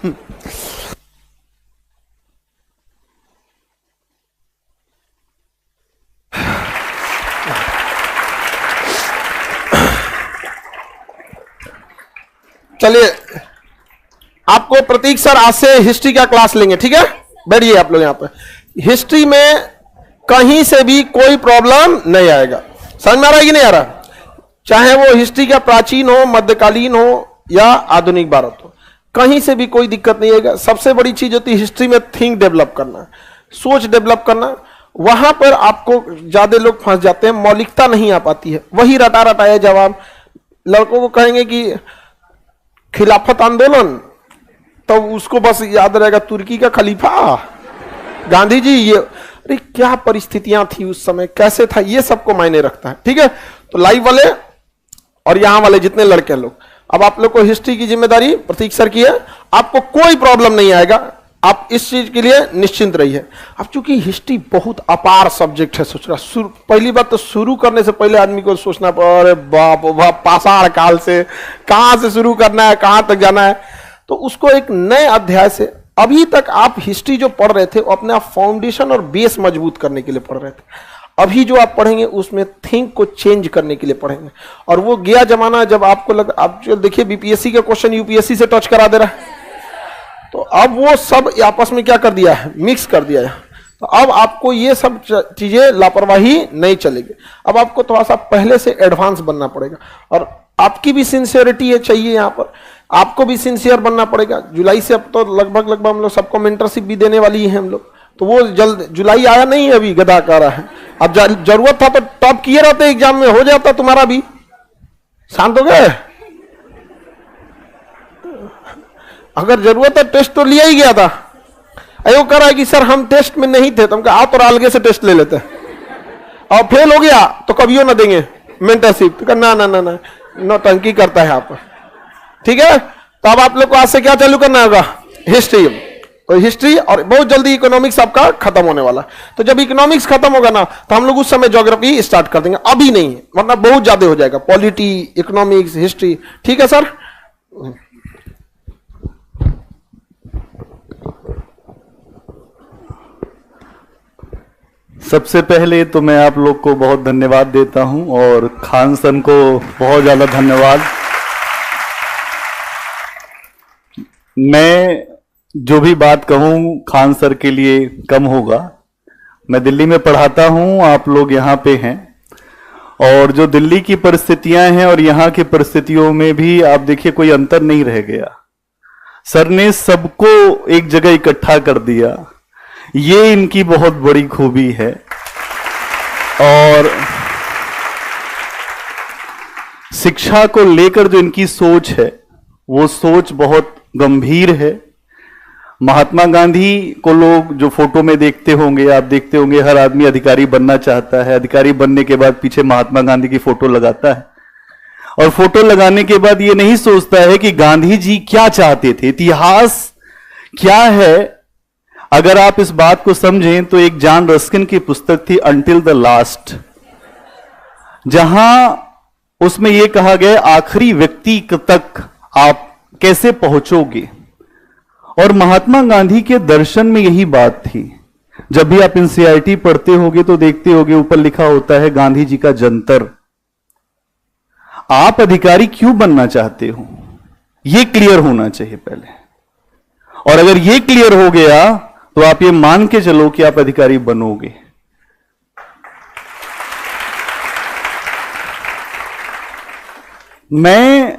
चलिए, आपको प्रतीक सर आज से हिस्ट्री का क्लास लेंगे, ठीक है? बैठिए आप लोग यहां पर। हिस्ट्री में कहीं से भी कोई प्रॉब्लम नहीं आएगा। समझ में आ रहा है कि नहीं आ रहा? चाहे वो हिस्ट्री का प्राचीन हो, मध्यकालीन हो या आधुनिक भारत हो, कहीं से भी कोई दिक्कत नहीं आएगा। सबसे बड़ी चीज होती है हिस्ट्री में थिंक डेवलप करना, सोच डेवलप करना। वहां पर आपको ज्यादा लोग फंस जाते हैं, मौलिकता नहीं आ पाती है, वही रटा रटाया जवाब। लड़कों को कहेंगे कि खिलाफत आंदोलन, तो उसको बस याद रहेगा तुर्की का खलीफा गांधी जी। ये अरे क्या परिस्थितियां थी उस समय, कैसे था, ये सबको मायने रखता है, ठीक है? तो लाइव वाले और यहां वाले जितने लड़के लोग, अब आप लोग को हिस्ट्री की जिम्मेदारी प्रतीक सर की है। आपको कोई प्रॉब्लम नहीं आएगा, आप इस चीज के लिए निश्चिंत रहिए। अब चूंकि हिस्ट्री बहुत अपार सब्जेक्ट है, सोच रहा पहली बात तो शुरू करने से पहले आदमी को सोचना पड़ा, अरे बाप बाप, पाषाण काल से कहां से शुरू करना है, कहां तक जाना है। तो उसको एक नए अध्याय से, अभी तक आप हिस्ट्री जो पढ़ रहे थे वो अपने आप फाउंडेशन और बेस मजबूत करने के लिए पढ़ रहे थे। अभी जो आप पढ़ेंगे उसमें थिंक को चेंज करने के लिए पढ़ेंगे। और वो गया जमाना जब आपको लगा, आप जो देखिए बीपीएससी के क्वेश्चन यूपीएससी से टच करा दे रहा है, तो अब वो सब आपस में क्या कर दिया है, मिक्स कर दिया है। तो अब आपको ये सब चीजें लापरवाही नहीं चलेगी। अब आपको थोड़ा सा पहले से एडवांस बनना पड़ेगा, और आपकी भी सिंसियरिटी है चाहिए यहाँ पर, आपको भी सिंसियर बनना पड़ेगा। जुलाई से अब तो लगभग हम लोग सबको मेंटरशिप भी देने वाली है हम लोग, तो वो जल्द, जुलाई आया नहीं है अभी, गधा कर रहा है। अब जरूरत था तो टॉप किए रहते एग्जाम में, हो जाता तुम्हारा भी। शांत हो गए? अगर जरूरत है टेस्ट तो लिया ही गया था। अयो कह रहा है कि सर हम टेस्ट में नहीं थे, तो हम कहा आओ तो अलगे से टेस्ट ले लेते, और फेल हो गया तो कभियो ना देंगे मेंटरशिप। तो ना ना ना ना, नौटंकी करता है आप, ठीक है? तो अब आप लोग को आज से क्या चालू करना होगा, हिस्ट्री। तो हिस्ट्री, और बहुत जल्दी इकोनॉमिक्स आपका खत्म होने वाला। तो जब इकोनॉमिक्स खत्म होगा ना, तो हम लोग उस समय ज्योग्राफी स्टार्ट कर देंगे, अभी नहीं, वरना बहुत ज्यादा हो जाएगा, पॉलिटी, इकोनॉमिक्स, हिस्ट्री, ठीक है सर? सबसे पहले तो मैं आप लोग को बहुत धन्यवाद देता हूं, और खान सर को बहुत ज्यादा धन्यवाद। मैं जो भी बात कहूं खान सर के लिए कम होगा। मैं दिल्ली में पढ़ाता हूं, आप लोग यहाँ पे हैं, और जो दिल्ली की परिस्थितियां हैं और यहाँ की परिस्थितियों में भी आप देखिए कोई अंतर नहीं रह गया। सर ने सबको एक जगह इकट्ठा कर दिया, ये इनकी बहुत बड़ी खूबी है। और शिक्षा को लेकर जो इनकी सोच है, वो सोच बहुत गंभीर है। महात्मा गांधी को लोग जो फोटो में देखते होंगे, आप देखते होंगे, हर आदमी अधिकारी बनना चाहता है, अधिकारी बनने के बाद पीछे महात्मा गांधी की फोटो लगाता है, और फोटो लगाने के बाद ये नहीं सोचता है कि गांधी जी क्या चाहते थे, इतिहास क्या है। अगर आप इस बात को समझें तो एक जॉन रस्किन की पुस्तक थी अंटिल द लास्ट, जहां उसमें यह कहा गया आखिरी व्यक्ति तक आप कैसे पहुंचोगे। और महात्मा गांधी के दर्शन में यही बात थी। जब भी आप एनसीईआरटी पढ़ते होगे तो देखते होगे ऊपर लिखा होता है गांधी जी का जंतर। आप अधिकारी क्यों बनना चाहते हो, यह क्लियर होना चाहिए पहले, और अगर यह क्लियर हो गया तो आप ये मान के चलो कि आप अधिकारी बनोगे। मैं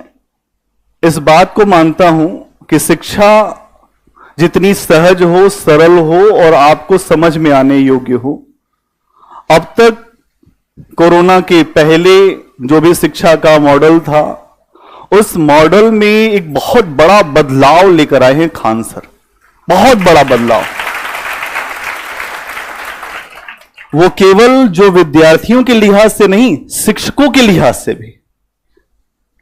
इस बात को मानता हूं कि शिक्षा जितनी सहज हो, सरल हो और आपको समझ में आने योग्य हो, अब तक कोरोना के पहले जो भी शिक्षा का मॉडल था, उस मॉडल में एक बहुत बड़ा बदलाव लेकर आए हैं खान सर, बहुत बड़ा बदलाव। वो केवल जो विद्यार्थियों के लिहाज से नहीं, शिक्षकों के लिहाज से भी।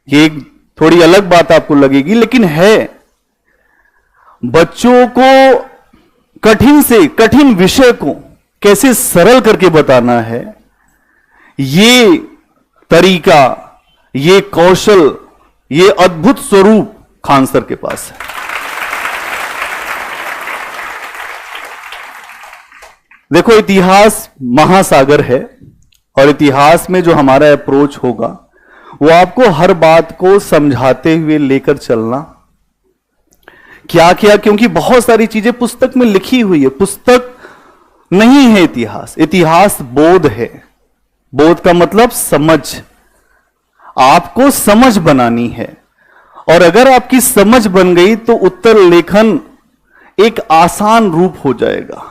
ये एक थोड़ी अलग बात आपको लगेगी, लेकिन है। बच्चों को कठिन से कठिन विषय को कैसे सरल करके बताना है, ये तरीका, ये कौशल, ये अद्भुत स्वरूप खान सर के पास है। देखो, इतिहास महासागर है और इतिहास में जो हमारा अप्रोच होगा वो आपको हर बात को समझाते हुए लेकर चलना। क्या क्या, क्योंकि बहुत सारी चीजें पुस्तक में लिखी हुई है, पुस्तक नहीं है इतिहास। इतिहास बोध है। बोध का मतलब समझ। आपको समझ बनानी है और अगर आपकी समझ बन गई तो उत्तर लेखन एक आसान रूप हो जाएगा।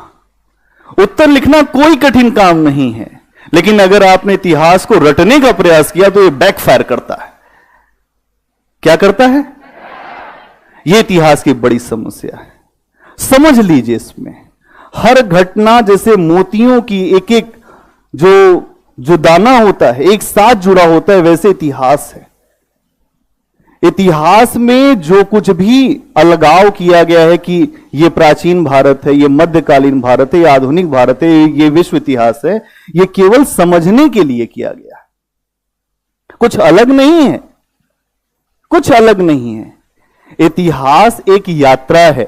उत्तर लिखना कोई कठिन काम नहीं है, लेकिन अगर आपने इतिहास को रटने का प्रयास किया तो ये बैकफायर करता है। क्या करता है? ये इतिहास की बड़ी समस्या है। समझ लीजिए, इसमें हर घटना जैसे मोतियों की एक एक जो दाना होता है एक साथ जुड़ा होता है, वैसे इतिहास है। इतिहास में जो कुछ भी अलगाव किया गया है कि ये प्राचीन भारत है, ये मध्यकालीन भारत है, ये आधुनिक भारत है, ये विश्व इतिहास है, ये केवल समझने के लिए किया गया है। कुछ अलग नहीं है, कुछ अलग नहीं है। इतिहास एक यात्रा है।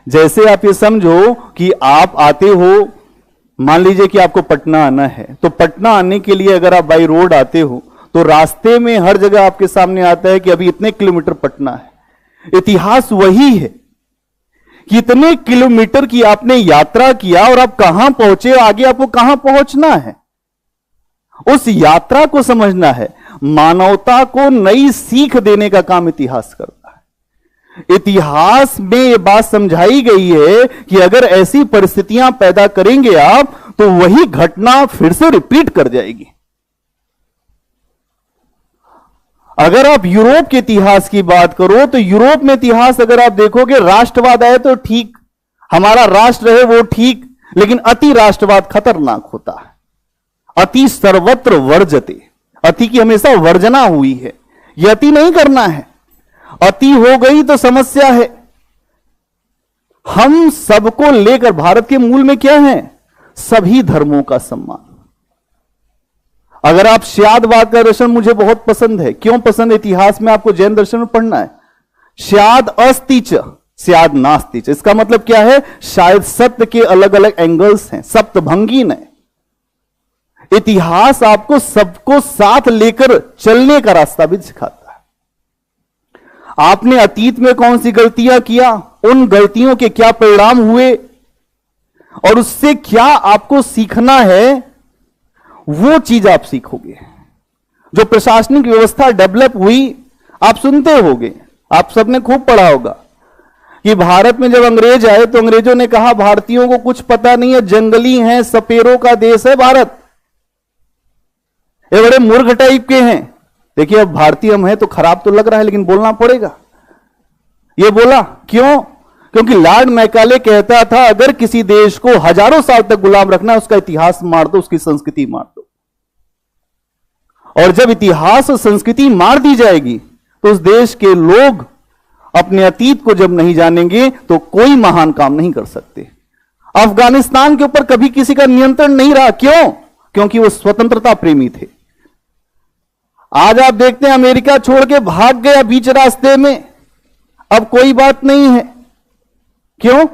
जैसे आप ये समझो कि आप आते हो, मान लीजिए कि आपको पटना आना है, तो पटना आने के लिए अगर आप बाई रोड आते हो तो रास्ते में हर जगह आपके सामने आता है कि अभी इतने किलोमीटर पटना है। इतिहास वही है कि इतने किलोमीटर की आपने यात्रा किया और आप कहां पहुंचे, आगे आपको कहां पहुंचना है, उस यात्रा को समझना है। मानवता को नई सीख देने का काम इतिहास करता है। इतिहास में यह बात समझाई गई है कि अगर ऐसी परिस्थितियां पैदा करेंगे आप तो वही घटना फिर से रिपीट कर जाएगी। अगर आप यूरोप के इतिहास की बात करो तो यूरोप में इतिहास अगर आप देखोगे, राष्ट्रवाद आए तो ठीक, हमारा राष्ट्र है वो ठीक, लेकिन अति राष्ट्रवाद खतरनाक होता है। अति सर्वत्र वर्जते, अति की हमेशा वर्जना हुई है। यह अति नहीं करना है, अति हो गई तो समस्या है। हम सबको लेकर, भारत के मूल में क्या है? सभी धर्मों का सम्मान। अगर आप श्यादवाद का दर्शन, मुझे बहुत पसंद है। क्यों पसंद? इतिहास में आपको जैन दर्शन में पढ़ना है। श्याद अस्ति च श्याद नास्ति च, इसका मतलब क्या है? शायद सत्य के अलग अलग एंगल्स हैं, सप्तभंगीन है। इतिहास आपको सबको साथ लेकर चलने का रास्ता भी सिखाता है। आपने अतीत में कौन सी गलतियां किया, उन गलतियों के क्या परिणाम हुए और उससे क्या आपको सीखना है, वो चीज आप सीखोगे। जो प्रशासनिक व्यवस्था डेवलप हुई, आप सुनते होगे, आप सबने खूब पढ़ा होगा कि भारत में जब अंग्रेज आए तो अंग्रेजों ने कहा भारतीयों को कुछ पता नहीं है, जंगली हैं, सपेरों का देश है भारत, ये बड़े मूर्ख टाइप के हैं। देखिए, अब भारतीय हम हैं तो खराब तो लग रहा है, लेकिन बोलना पड़ेगा। ये बोला क्यों? क्योंकि लॉर्ड मैकाले कहता था अगर किसी देश को हजारों साल तक गुलाम रखना है, उसका इतिहास मार दो, उसकी संस्कृति मार दो। और जब इतिहास और संस्कृति मार दी जाएगी तो उस देश के लोग अपने अतीत को जब नहीं जानेंगे तो कोई महान काम नहीं कर सकते। अफगानिस्तान के ऊपर कभी किसी का नियंत्रण नहीं रहा। क्यों? क्योंकि वो स्वतंत्रता प्रेमी थे। आज आप देखते हैं अमेरिका छोड़ के भाग गया बीच रास्ते में, अब कोई बात नहीं है। क्यों?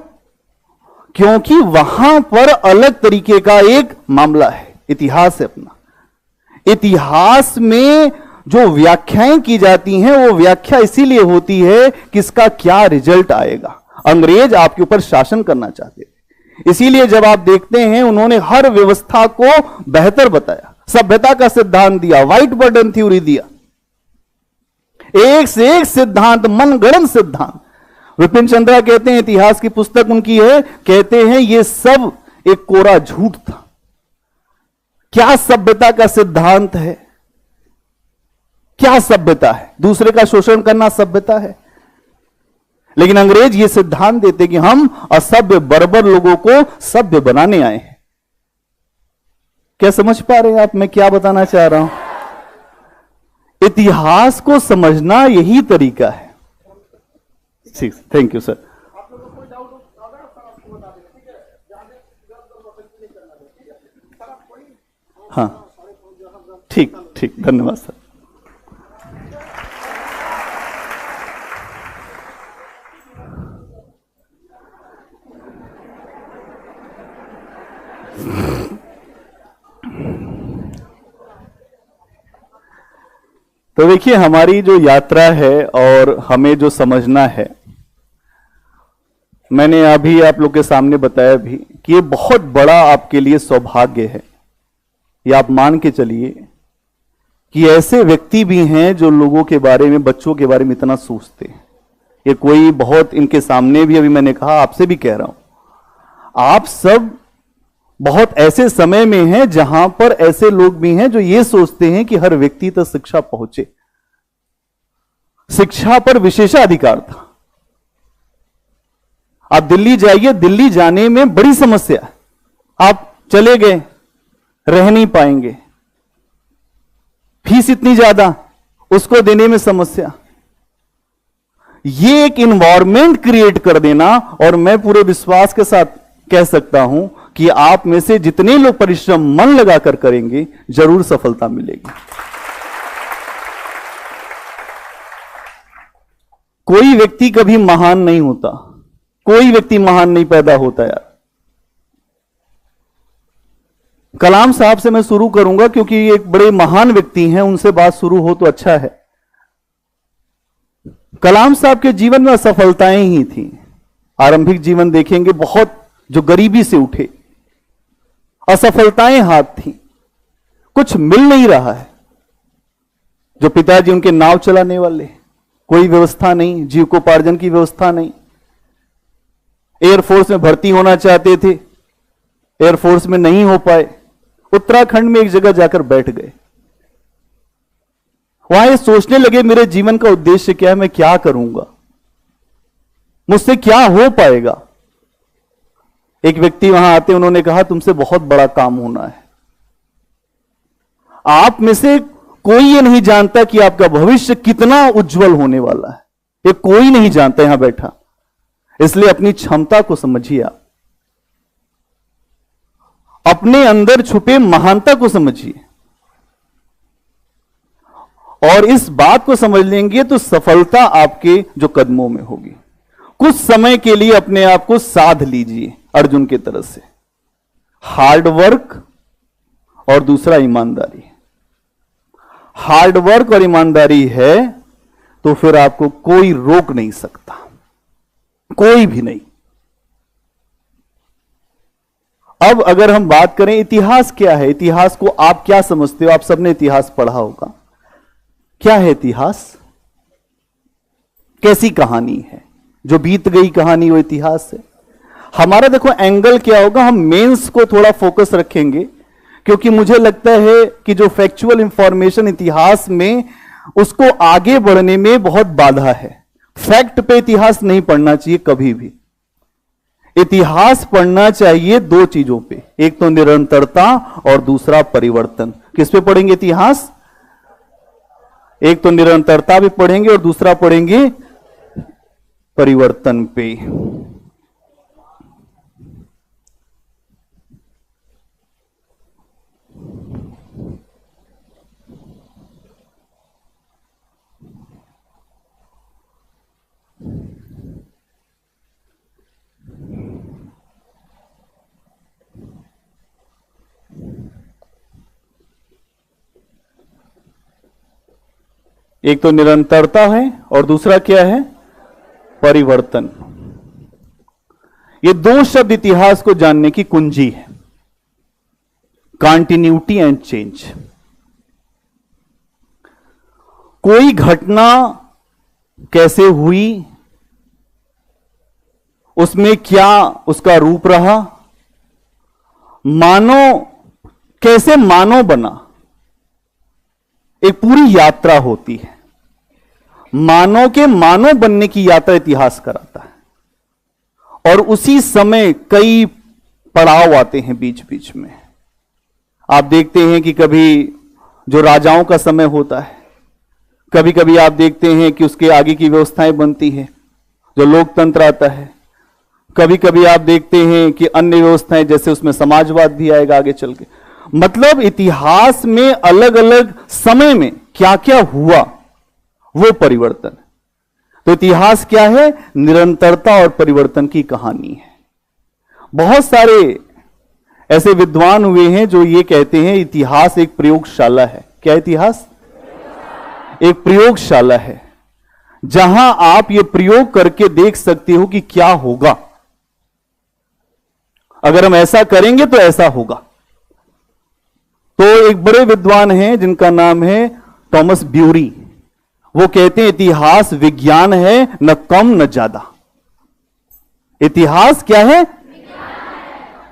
क्योंकि वहां पर अलग तरीके का एक मामला है, इतिहास है अपना। इतिहास में जो व्याख्याएं की जाती हैं वो व्याख्या इसीलिए होती है कि इसका क्या रिजल्ट आएगा। अंग्रेज आपके ऊपर शासन करना चाहते थे, इसीलिए जब आप देखते हैं उन्होंने हर व्यवस्था को बेहतर बताया, सभ्यता का सिद्धांत दिया, व्हाइट बर्डन थ्योरी दिया, एक से एक सिद्धांत, मनगढ़ंत सिद्धांत। विपिन चंद्रा कहते हैं, इतिहास की पुस्तक उनकी है, कहते हैं ये सब एक कोरा झूठ था। क्या सभ्यता का सिद्धांत है? क्या सभ्यता है? दूसरे का शोषण करना सभ्यता है? लेकिन अंग्रेज ये सिद्धांत देते कि हम असभ्य बर्बर लोगों को सभ्य बनाने आए हैं। क्या समझ पा रहे हैं आप मैं क्या बताना चाह रहा हूं? इतिहास को समझना यही तरीका है। ठीक, थैंक यू सर। हाँ, ठीक ठीक, धन्यवाद सर। तो देखिए, हमारी जो यात्रा है और हमें जो समझना है, मैंने अभी आप लोग के सामने बताया भी कि ये बहुत बड़ा आपके लिए सौभाग्य है। ये आप मान के चलिए कि ऐसे व्यक्ति भी हैं जो लोगों के बारे में, बच्चों के बारे में इतना सोचते हैं। ये कोई बहुत, इनके सामने भी अभी मैंने कहा, आपसे भी कह रहा हूं, आप सब बहुत ऐसे समय में हैं जहां पर ऐसे लोग भी हैं जो ये सोचते हैं कि हर व्यक्ति तक शिक्षा पहुंचे। शिक्षा पर विशेषाधिकार था। आप दिल्ली जाइए, दिल्ली जाने में बड़ी समस्या, आप चले गए, रह नहीं पाएंगे, फीस इतनी ज्यादा, उसको देने में समस्या। ये एक इन्वायरमेंट क्रिएट कर देना, और मैं पूरे विश्वास के साथ कह सकता हूं कि आप में से जितने लोग परिश्रम मन लगाकर करेंगे, जरूर सफलता मिलेगी। कोई व्यक्ति कभी महान नहीं होता, कोई व्यक्ति महान नहीं पैदा होता यार। कलाम साहब से मैं शुरू करूंगा क्योंकि एक बड़े महान व्यक्ति हैं, उनसे बात शुरू हो तो अच्छा है। कलाम साहब के जीवन में असफलताएं ही थी। आरंभिक जीवन देखेंगे, बहुत जो गरीबी से उठे, असफलताएं हाथ थी, कुछ मिल नहीं रहा है। जो पिताजी उनके नाव चलाने वाले, कोई व्यवस्था नहीं, जीविकोपार्जन की व्यवस्था नहीं। एयरफोर्स में भर्ती होना चाहते थे, एयरफोर्स में नहीं हो पाए, उत्तराखंड में एक जगह जाकर बैठ गए। वहां ये सोचने लगे, मेरे जीवन का उद्देश्य क्या है, मैं क्या करूंगा, मुझसे क्या हो पाएगा। एक व्यक्ति वहां आते, उन्होंने कहा, तुमसे बहुत बड़ा काम होना है। आप में से कोई ये नहीं जानता कि आपका भविष्य कितना उज्जवल होने वाला है। ये कोई नहीं जानता यहां बैठा, इसलिए अपनी क्षमता को समझिए। आप अपने अंदर छुपे महानता को समझिए, और इस बात को समझ लेंगे तो सफलता आपके जो कदमों में होगी। कुछ समय के लिए अपने आप को साध लीजिए, अर्जुन की तरह से। हार्ड वर्क और दूसरा ईमानदारी। हार्ड वर्क और ईमानदारी है तो फिर आपको कोई रोक नहीं सकता, कोई भी नहीं। अब अगर हम बात करें इतिहास क्या है, इतिहास को आप क्या समझते हो? आप सबने इतिहास पढ़ा होगा। क्या है इतिहास? कैसी कहानी है? जो बीत गई कहानी वो इतिहास है। हमारा देखो एंगल क्या होगा, हम मेंस को थोड़ा फोकस रखेंगे, क्योंकि मुझे लगता है कि जो फैक्चुअल इंफॉर्मेशन इतिहास में, उसको आगे बढ़ने में बहुत बाधा है। फैक्ट पे इतिहास नहीं पढ़ना चाहिए कभी भी। इतिहास पढ़ना चाहिए दो चीजों पे, एक तो निरंतरता और दूसरा परिवर्तन। किस पे पढ़ेंगे इतिहास? एक तो निरंतरता भी पढ़ेंगे और दूसरा पढ़ेंगे परिवर्तन पे। एक तो निरंतरता है और दूसरा क्या है? परिवर्तन। ये दो शब्द इतिहास को जानने की कुंजी है। Continuity and change. कोई घटना कैसे हुई, उसमें क्या उसका रूप रहा, मानव कैसे मानव बना, एक पूरी यात्रा होती है। मानव के मानव बनने की यात्रा इतिहास कराता है। और उसी समय कई पड़ाव आते हैं बीच बीच में। आप देखते हैं कि कभी जो राजाओं का समय होता है, कभी कभी आप देखते हैं कि उसके आगे की व्यवस्थाएं बनती है, जो लोकतंत्र आता है। कभी कभी आप देखते हैं कि अन्य व्यवस्थाएं, जैसे उसमें समाजवाद भी आएगा आगे चल के। मतलब इतिहास में अलग अलग समय में क्या क्या हुआ, वो परिवर्तन। तो इतिहास क्या है? निरंतरता और परिवर्तन की कहानी है। बहुत सारे ऐसे विद्वान हुए हैं जो ये कहते हैं इतिहास एक प्रयोगशाला है। क्या इतिहास? एक प्रयोगशाला है जहां आप ये प्रयोग करके देख सकते हो कि क्या होगा। अगर हम ऐसा करेंगे तो ऐसा होगा। तो एक बड़े विद्वान हैं जिनका नाम है थॉमस ब्यूरी। वो कहते हैं इतिहास विज्ञान है, न कम न ज्यादा। इतिहास क्या है?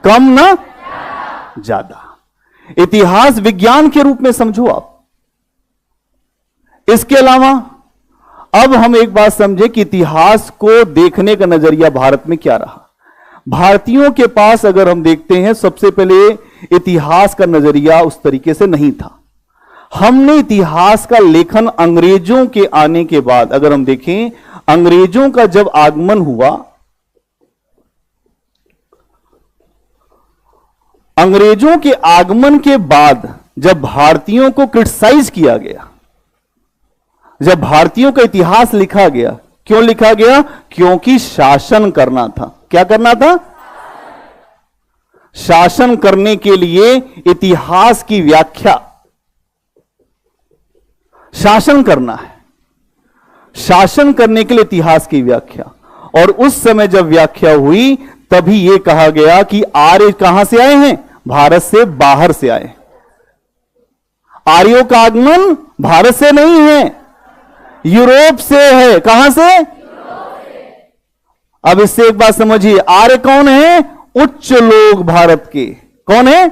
कम न ज्यादा। इतिहास विज्ञान के रूप में समझो आप। इसके अलावा अब हम एक बात समझे कि इतिहास को देखने का नजरिया भारत में क्या रहा। भारतीयों के पास अगर हम देखते हैं, सबसे पहले इतिहास का नजरिया उस तरीके से नहीं था। हमने इतिहास का लेखन अंग्रेजों के आने के बाद, अगर हम देखें, अंग्रेजों का जब आगमन हुआ, अंग्रेजों के आगमन के बाद जब भारतीयों को क्रिटिसाइज किया गया, जब भारतीयों का इतिहास लिखा गया, क्यों लिखा गया? क्योंकि शासन करना था। क्या करना था? शासन करने के लिए इतिहास की व्याख्या, शासन करना है, शासन करने के लिए इतिहास की व्याख्या। और उस समय जब व्याख्या हुई तभी यह कहा गया कि आर्य कहां से आए हैं? भारत से बाहर से आए। आर्यों का आगमन भारत से नहीं है, यूरोप से है। कहां से? अब इससे एक बात समझिए, आर्य कौन है? उच्च लोग भारत के। कौन है?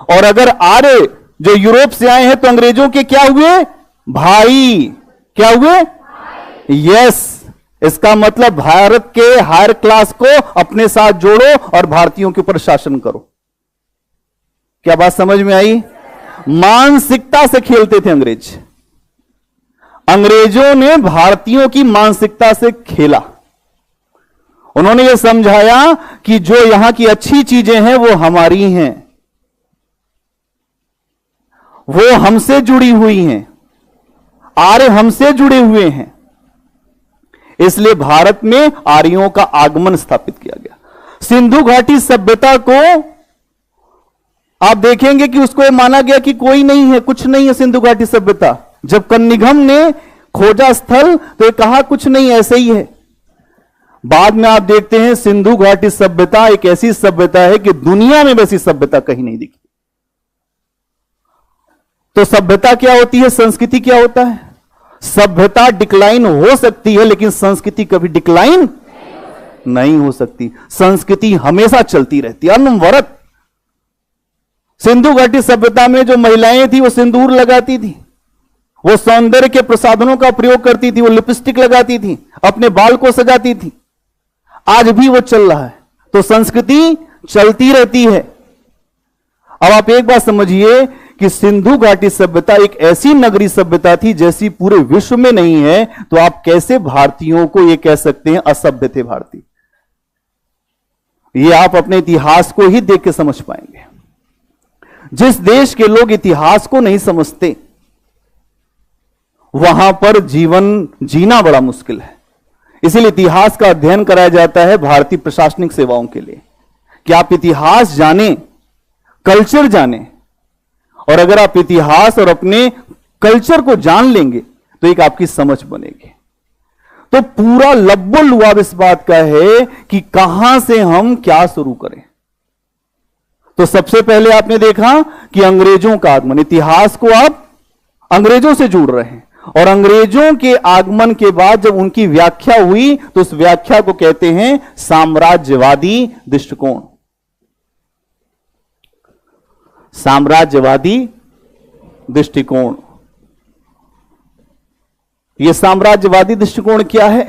और अगर आर्य जो यूरोप से आए हैं तो अंग्रेजों के क्या हुए? भाई। क्या हुए? यस। इसका मतलब भारत के हायर क्लास को अपने साथ जोड़ो और भारतीयों के ऊपर शासन करो। क्या बात समझ में आई? मानसिकता से खेलते थे अंग्रेज। अंग्रेजों ने भारतीयों की मानसिकता से खेला। उन्होंने यह समझाया कि जो यहां की अच्छी चीजें हैं वो हमारी हैं, वो हमसे जुड़ी हुई हैं, आर्य हमसे जुड़े हुए हैं। इसलिए भारत में आर्यों का आगमन स्थापित किया गया। सिंधु घाटी सभ्यता को आप देखेंगे कि उसको यह माना गया कि कोई नहीं है, कुछ नहीं है सिंधु घाटी सभ्यता। जब कन्निघम ने खोजा स्थल तो ये कहा कुछ नहीं, ऐसे ही है। बाद में आप देखते हैं सिंधु घाटी सभ्यता एक ऐसी सभ्यता है कि दुनिया में वैसी सभ्यता कहीं नहीं दिखी। तो सभ्यता क्या होती है? संस्कृति क्या होता है? सभ्यता डिक्लाइन हो सकती है लेकिन संस्कृति कभी डिक्लाइन नहीं हो सकती। संस्कृति हमेशा चलती रहती है, अनवरत। सिंधु घाटी सभ्यता में जो महिलाएं थी वो सिंदूर लगाती थी, वो सौंदर्य के प्रसाधनों का प्रयोग करती थी, वो लिपस्टिक लगाती थी, अपने बाल को सजाती थी। आज भी वो चल रहा है। तो संस्कृति चलती रहती है। अब आप एक बात समझिए कि सिंधु घाटी सभ्यता एक ऐसी नगरी सभ्यता थी जैसी पूरे विश्व में नहीं है। तो आप कैसे भारतीयों को यह कह सकते हैं असभ्य थे भारतीय? ये आप अपने इतिहास को ही देख के समझ पाएंगे। जिस देश के लोग इतिहास को नहीं समझते वहां पर जीवन जीना बड़ा मुश्किल है। इसीलिए इतिहास का अध्ययन कराया जाता है भारतीय प्रशासनिक सेवाओं के लिए, कि आप इतिहास जानें, कल्चर जानें। और अगर आप इतिहास और अपने कल्चर को जान लेंगे तो एक आपकी समझ बनेगी। तो पूरा लब्बो लुआब इस बात का है कि कहां से हम क्या शुरू करें। तो सबसे पहले आपने देखा कि अंग्रेजों का आगमन, इतिहास को आप अंग्रेजों से जोड़ रहे हैं। और अंग्रेजों के आगमन के बाद जब उनकी व्याख्या हुई तो उस व्याख्या को कहते हैं साम्राज्यवादी दृष्टिकोण। साम्राज्यवादी दृष्टिकोण। यह साम्राज्यवादी दृष्टिकोण क्या है?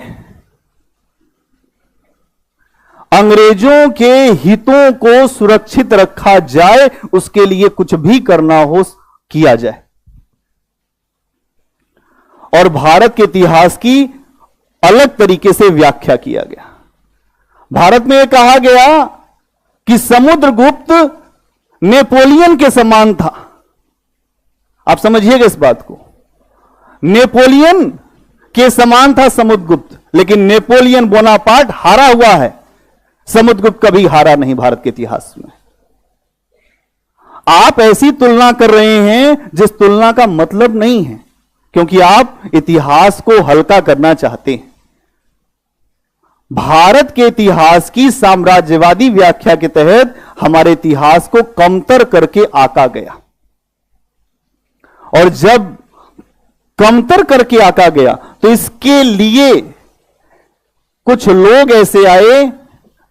अंग्रेजों के हितों को सुरक्षित रखा जाए, उसके लिए कुछ भी करना हो किया जाए। और भारत के इतिहास की अलग तरीके से व्याख्या किया गया। भारत में यह कहा गया कि समुद्रगुप्त नेपोलियन के समान था। आप समझिएगा इस बात को, नेपोलियन के समान था समुद्रगुप्त, लेकिन नेपोलियन बोनापार्ट हारा हुआ है, समुद्रगुप्त कभी हारा नहीं भारत के इतिहास में। आप ऐसी तुलना कर रहे हैं जिस तुलना का मतलब नहीं है। क्योंकि आप इतिहास को हल्का करना चाहते हैं। भारत के इतिहास की साम्राज्यवादी व्याख्या के तहत हमारे इतिहास को कमतर करके आका गया, और जब कमतर करके आका गया तो इसके लिए कुछ लोग ऐसे आए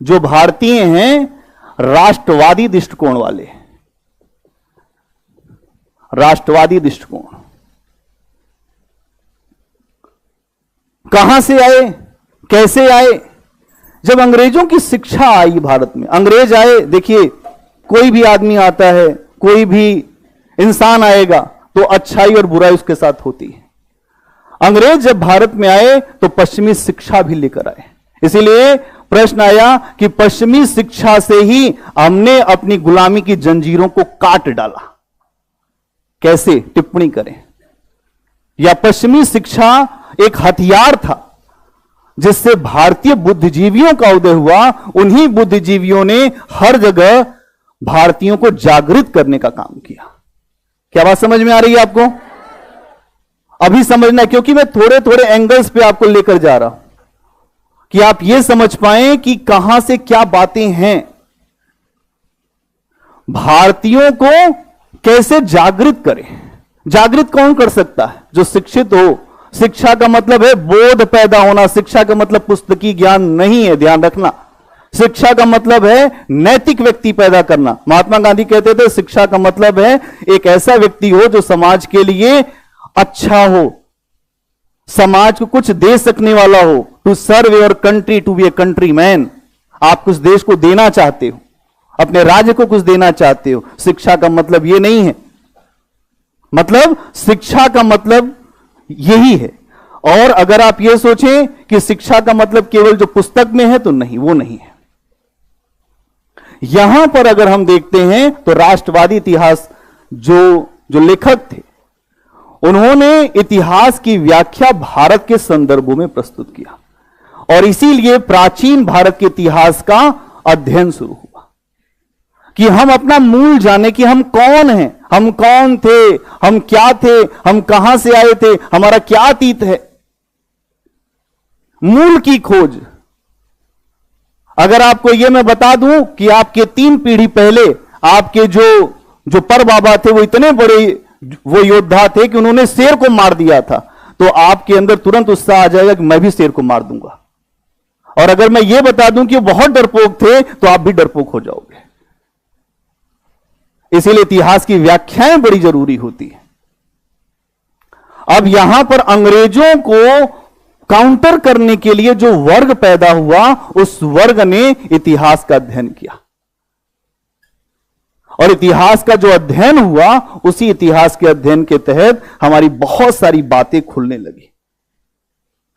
जो भारतीय हैं, राष्ट्रवादी दृष्टिकोण वाले। राष्ट्रवादी दृष्टिकोण कहां से आए, कैसे आए? जब अंग्रेजों की शिक्षा आई भारत में, अंग्रेज आए, देखिए कोई भी आदमी आता है, कोई भी इंसान आएगा तो अच्छाई और बुराई उसके साथ होती है। अंग्रेज जब भारत में आए तो पश्चिमी शिक्षा भी लेकर आए। इसीलिए प्रश्न आया कि पश्चिमी शिक्षा से ही हमने अपनी गुलामी की जंजीरों को काट डाला, कैसे? टिप्पणी करें। या पश्चिमी शिक्षा एक हथियार था जिससे भारतीय बुद्धिजीवियों का उदय हुआ। उन्हीं बुद्धिजीवियों ने हर जगह भारतीयों को जागृत करने का काम किया। क्या बात समझ में आ रही है आपको? अभी समझना है, क्योंकि मैं थोड़े थोड़े एंगल्स पे आपको लेकर जा रहा हूं कि आप यह समझ पाएं कि कहां से क्या बातें हैं। भारतीयों को कैसे जागृत करें? जागृत कौन कर सकता है? जो शिक्षित हो। शिक्षा का मतलब है बोध पैदा होना। शिक्षा का मतलब पुस्तकी ज्ञान नहीं है, ध्यान रखना। शिक्षा का मतलब है नैतिक व्यक्ति पैदा करना। महात्मा गांधी कहते थे शिक्षा का मतलब है एक ऐसा व्यक्ति हो जो समाज के लिए अच्छा हो, समाज को कुछ दे सकने वाला हो। To serve your country, to be a country man. आप कुछ देश को देना चाहते हो, अपने राज्य को कुछ देना चाहते हो। शिक्षा का मतलब यह नहीं है। मतलब शिक्षा का मतलब यही है। और अगर आप यह सोचें कि शिक्षा का मतलब केवल जो पुस्तक में है, तो नहीं, वो नहीं है। यहां पर अगर हम देखते हैं तो राष्ट्रवादी इतिहास जो लेखक थे, उन्होंने इतिहास की व्याख्या भारत के संदर्भों में प्रस्तुत किया, और इसीलिए प्राचीन भारत के इतिहास का अध्ययन शुरू हुआ कि हम अपना मूल जाने कि हम कौन हैं, हम कौन थे, हम क्या थे, हम कहां से आए थे, हमारा क्या अतीत है। मूल की खोज। अगर आपको यह मैं बता दूं कि आपके 3 पीढ़ी पहले आपके जो परबाबा थे वो इतने बड़े वो योद्धा थे कि उन्होंने शेर को मार दिया था, तो आपके अंदर तुरंत उत्साह आ जाएगा कि मैं भी शेर को मार दूंगा। और अगर मैं ये बता दूं कि वो बहुत डरपोक थे, तो आप भी डरपोक हो जाओगे। इसीलिए इतिहास की व्याख्याएं बड़ी जरूरी होती है। अब यहां पर अंग्रेजों को काउंटर करने के लिए जो वर्ग पैदा हुआ, उस वर्ग ने इतिहास का अध्ययन किया, और इतिहास का जो अध्ययन हुआ, उसी इतिहास के अध्ययन के तहत हमारी बहुत सारी बातें खुलने लगी।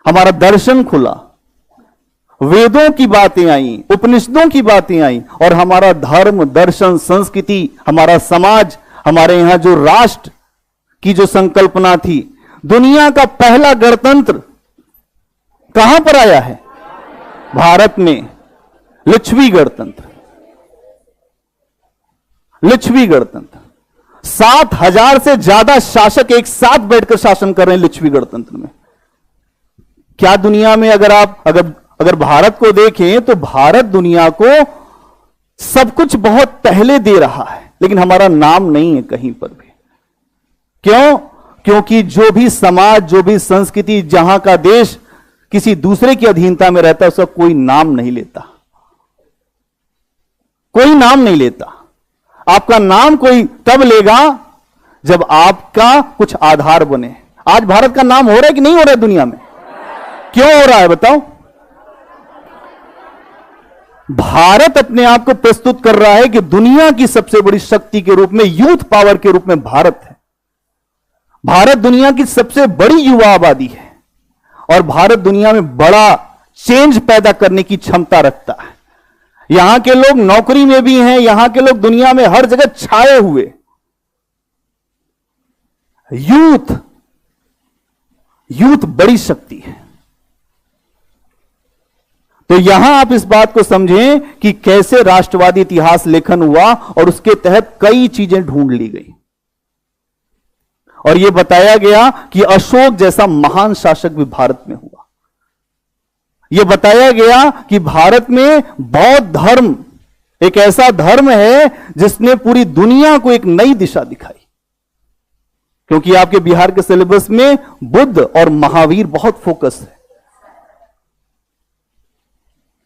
हमारा दर्शन खुला, वेदों की बातें आई, उपनिषदों की बातें आई, और हमारा धर्म, दर्शन, संस्कृति, हमारा समाज, हमारे यहां जो राष्ट्र की जो संकल्पना थी, दुनिया का पहला गणतंत्र कहां पर आया है? भारत में। लिच्छवी गणतंत्र। लिच्छवी गणतंत्र। 7,000 से ज्यादा शासक एक साथ बैठकर शासन कर रहे हैं लिच्छवी गणतंत्र में। क्या दुनिया में अगर भारत को देखें तो भारत दुनिया को सब कुछ बहुत पहले दे रहा है, लेकिन हमारा नाम नहीं है कहीं पर भी। क्यों? क्योंकि जो भी समाज, जो भी संस्कृति, जहां का देश किसी दूसरे की अधीनता में रहता है, उसका कोई नाम नहीं लेता। कोई नाम नहीं लेता। आपका नाम कोई तब लेगा जब आपका कुछ आधार बने। आज भारत का नाम हो रहा है कि नहीं हो रहा है दुनिया में? क्यों हो रहा है बताओ? भारत अपने आप को प्रस्तुत कर रहा है कि दुनिया की सबसे बड़ी शक्ति के रूप में, यूथ पावर के रूप में भारत है। भारत दुनिया की सबसे बड़ी युवा आबादी है, और भारत दुनिया में बड़ा चेंज पैदा करने की क्षमता रखता है। यहां के लोग नौकरी में भी हैं, यहां के लोग दुनिया में हर जगह छाए हुए। यूथ बड़ी शक्ति है। तो यहां आप इस बात को समझें कि कैसे राष्ट्रवादी इतिहास लेखन हुआ, और उसके तहत कई चीजें ढूंढ ली गई। और यह बताया गया कि अशोक जैसा महान शासक भी भारत में हुआ। यह बताया गया कि भारत में बौद्ध धर्म एक ऐसा धर्म है जिसने पूरी दुनिया को एक नई दिशा दिखाई। क्योंकि आपके बिहार के सिलेबस में बुद्ध और महावीर बहुत फोकस है।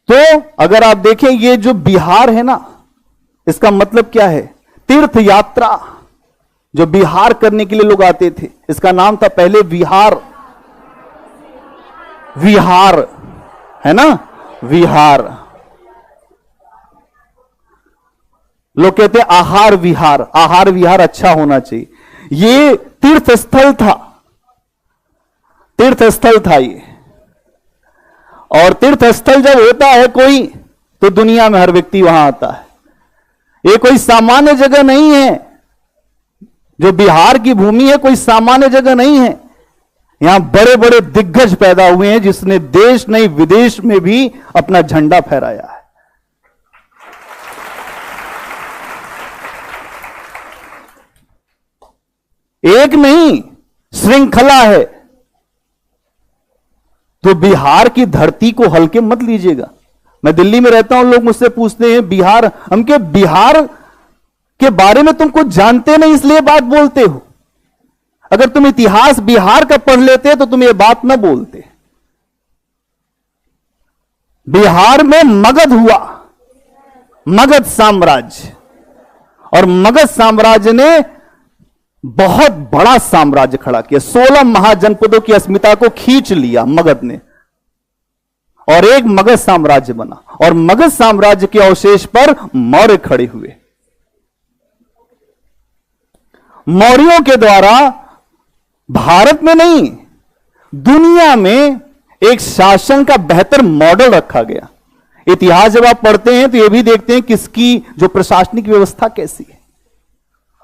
तो अगर आप देखें ये जो बिहार है ना, इसका मतलब क्या है? तीर्थ यात्रा जो बिहार करने के लिए लोग आते थे, इसका नाम था पहले विहार। विहार है ना, विहार। लोग कहते हैं आहार विहार, आहार विहार अच्छा होना चाहिए। ये तीर्थ स्थल था, तीर्थ स्थल था ये। और तीर्थ स्थल जब होता है कोई, तो दुनिया में हर व्यक्ति वहां आता है। ये कोई सामान्य जगह नहीं है। जो बिहार की भूमि है कोई सामान्य जगह नहीं है। यहां बड़े बड़े दिग्गज पैदा हुए हैं जिसने देश नहीं विदेश में भी अपना झंडा फहराया है। एक नहीं, श्रृंखला है। तो बिहार की धरती को हल्के मत लीजिएगा। मैं दिल्ली में रहता हूं, लोग मुझसे पूछते हैं बिहार, हम के बिहार के बारे में तुम कुछ जानते नहीं इसलिए बात बोलते हो। अगर तुम इतिहास बिहार का पढ़ लेते तो तुम ये बात ना बोलते। बिहार में मगध हुआ, मगध साम्राज्य, और मगध साम्राज्य ने बहुत बड़ा साम्राज्य खड़ा किया। 16 महाजनपदों की अस्मिता को खींच लिया मगध ने, और एक मगध साम्राज्य बना। और मगध साम्राज्य के अवशेष पर मौर्य खड़े हुए। मौर्यों के द्वारा भारत में नहीं, दुनिया में एक शासन का बेहतर मॉडल रखा गया। इतिहास जब आप पढ़ते हैं तो यह भी देखते हैं किसकी जो प्रशासनिक व्यवस्था कैसी है,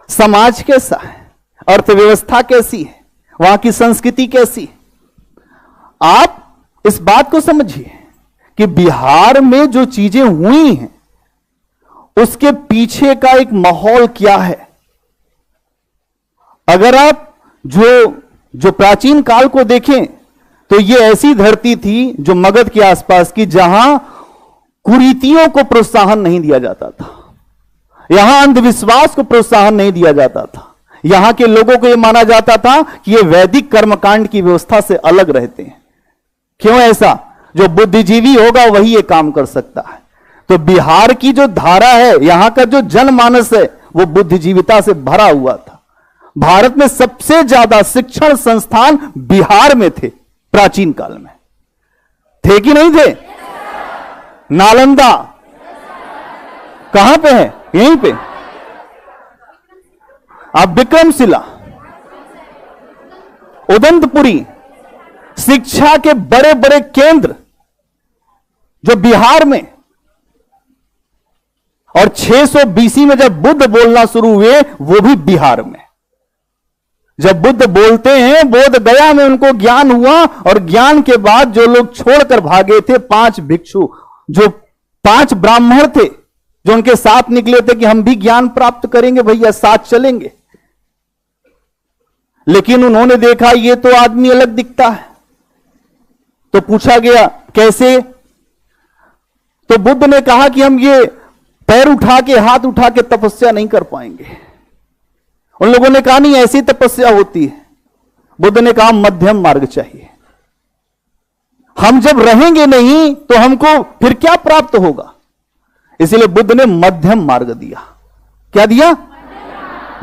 समाज कैसा है, अर्थव्यवस्था कैसी है, वहां की संस्कृति कैसी है। आप इस बात को समझिए कि बिहार में जो चीजें हुई हैं उसके पीछे का एक माहौल क्या है। अगर आप जो प्राचीन काल को देखें तो यह ऐसी धरती थी जो मगध के आसपास की, जहां कुरीतियों को प्रोत्साहन नहीं दिया जाता था, यहां अंधविश्वास को प्रोत्साहन नहीं दिया जाता था। यहां के लोगों को यह माना जाता था कि ये वैदिक कर्मकांड की व्यवस्था से अलग रहते हैं। क्यों ऐसा? जो बुद्धिजीवी होगा वही ये काम कर सकता है। तो बिहार की जो धारा है, यहां का जो जनमानस है, वो बुद्धिजीविता से भरा हुआ था। भारत में सबसे ज्यादा शिक्षण संस्थान बिहार में थे प्राचीन काल में। थे कि नहीं थे? नालंदा कहां पे है? यहीं पे। आप विक्रमशिला, उदंतपुरी, शिक्षा के बड़े बड़े केंद्र जो बिहार में। और 600 बीसी में जब बुद्ध बोलना शुरू हुए, वो भी बिहार में। जब बुद्ध बोलते हैं, बोध गया में उनको ज्ञान हुआ, और ज्ञान के बाद जो लोग छोड़कर भागे थे, 5 भिक्षु, जो 5 ब्राह्मण थे, जो उनके साथ निकले थे कि हम भी ज्ञान प्राप्त करेंगे भैया, साथ चलेंगे। लेकिन उन्होंने देखा ये तो आदमी अलग दिखता है। तो पूछा गया कैसे? तो बुद्ध ने कहा कि हम ये पैर उठा के, हाथ उठा के तपस्या नहीं कर पाएंगे। उन लोगों ने कहा नहीं, ऐसी तपस्या होती है। बुद्ध ने कहा मध्यम मार्ग चाहिए। हम जब रहेंगे नहीं तो हमको फिर क्या प्राप्त होगा? इसलिए बुद्ध ने मध्यम मार्ग दिया। क्या दिया?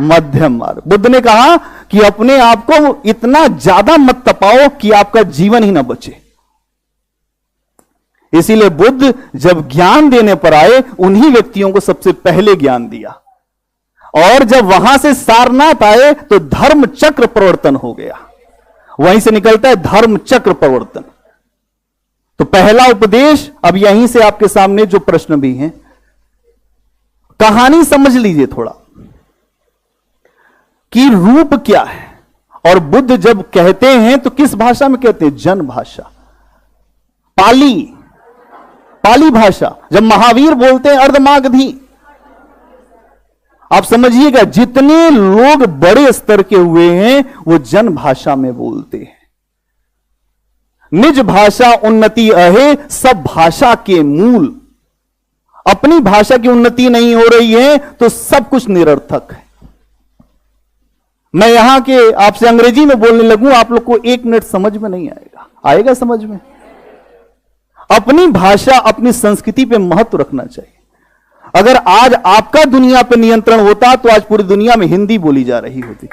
मध्यम मार्ग। बुद्ध ने कहा कि अपने आप को इतना ज्यादा मत तपाओ कि आपका जीवन ही ना बचे। इसीलिए बुद्ध जब ज्ञान देने पर आए, उन्हीं व्यक्तियों को सबसे पहले ज्ञान दिया। और जब वहां से सारनाथ आए तो धर्म चक्र प्रवर्तन हो गया। वहीं से निकलता है धर्म चक्र प्रवर्तन। तो पहला उपदेश, अब यहीं से आपके सामने जो प्रश्न भी हैं, कहानी समझ लीजिए थोड़ा कि रूप क्या है। और बुद्ध जब कहते हैं तो किस भाषा में कहते हैं? जन भाषा, पाली भाषा। जब महावीर बोलते हैं अर्धमागधी, आप समझिएगा, जितने लोग बड़े स्तर के हुए हैं वो जन भाषा में बोलते हैं। निज भाषा उन्नति अहे सब भाषा के मूल। अपनी भाषा की उन्नति नहीं हो रही है तो सब कुछ निरर्थक है। मैं यहां के आपसे अंग्रेजी में बोलने लगूं, आप लोग को 1 मिनट समझ में नहीं आएगा। आएगा समझ में? अपनी भाषा, अपनी संस्कृति पे महत्व रखना चाहिए। अगर आज आपका दुनिया पे नियंत्रण होता तो आज पूरी दुनिया में हिंदी बोली जा रही होती।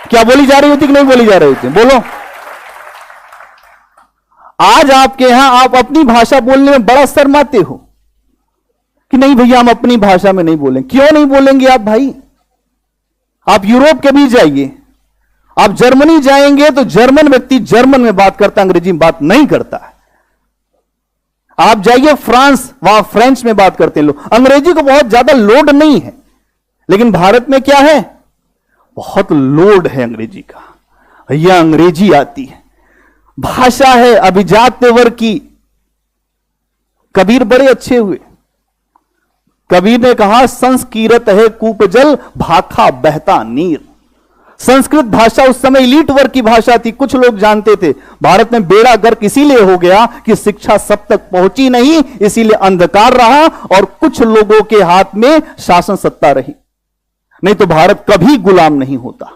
क्या बोली जा रही होती कि नहीं बोली जा रही होती? बोलो। आज आपके यहां आप अपनी भाषा बोलने में बड़ा शर्माते हो कि नहीं भैया हम अपनी भाषा में नहीं बोलेंगे। क्यों नहीं बोलेंगे आप भाई? आप यूरोप के भी जाइए, आप जर्मनी जाएंगे तो जर्मन व्यक्ति जर्मन में बात करता, अंग्रेजी में बात नहीं करता है। आप जाइए फ्रांस, वहां फ्रेंच में बात करते हैं लोग। अंग्रेजी को बहुत ज्यादा लोड नहीं है, लेकिन भारत में क्या है? बहुत लोड है अंग्रेजी का। भैया अंग्रेजी आती है, भाषा है अभिजात वर्ग की। कबीर बड़े अच्छे हुए। कबीर ने कहा संस्कृत है कूपजल भाखा बहता नीर। संस्कृत भाषा उस समय इलीट वर्ग की भाषा थी, कुछ लोग जानते थे। भारत में बेड़ा गर्क इसीलिए हो गया कि शिक्षा सब तक पहुंची नहीं, इसीलिए अंधकार रहा और कुछ लोगों के हाथ में शासन सत्ता रही। नहीं तो भारत कभी गुलाम नहीं होता।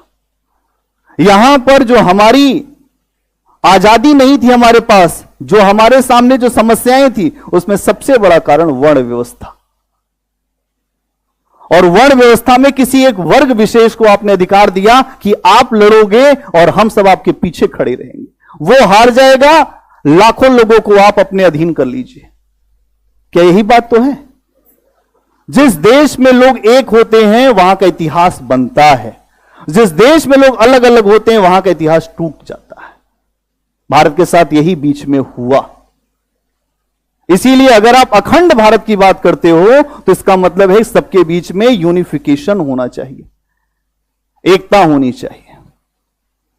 यहां पर जो हमारी आजादी नहीं थी हमारे पास, जो हमारे सामने जो समस्याएं थी, उसमें सबसे बड़ा कारण वर्ण व्यवस्था। और वर्ण व्यवस्था में किसी एक वर्ग विशेष को आपने अधिकार दिया कि आप लड़ोगे और हम सब आपके पीछे खड़े रहेंगे। वो हार जाएगा, लाखों लोगों को आप अपने अधीन कर लीजिए। क्या यही बात तो है? जिस देश में लोग एक होते हैं वहां का इतिहास बनता है, जिस देश में लोग अलग अलग होते हैं वहां का इतिहास टूट जाता है। भारत के साथ यही बीच में हुआ। इसीलिए अगर आप अखंड भारत की बात करते हो तो इसका मतलब है सबके बीच में यूनिफिकेशन होना चाहिए, एकता होनी चाहिए।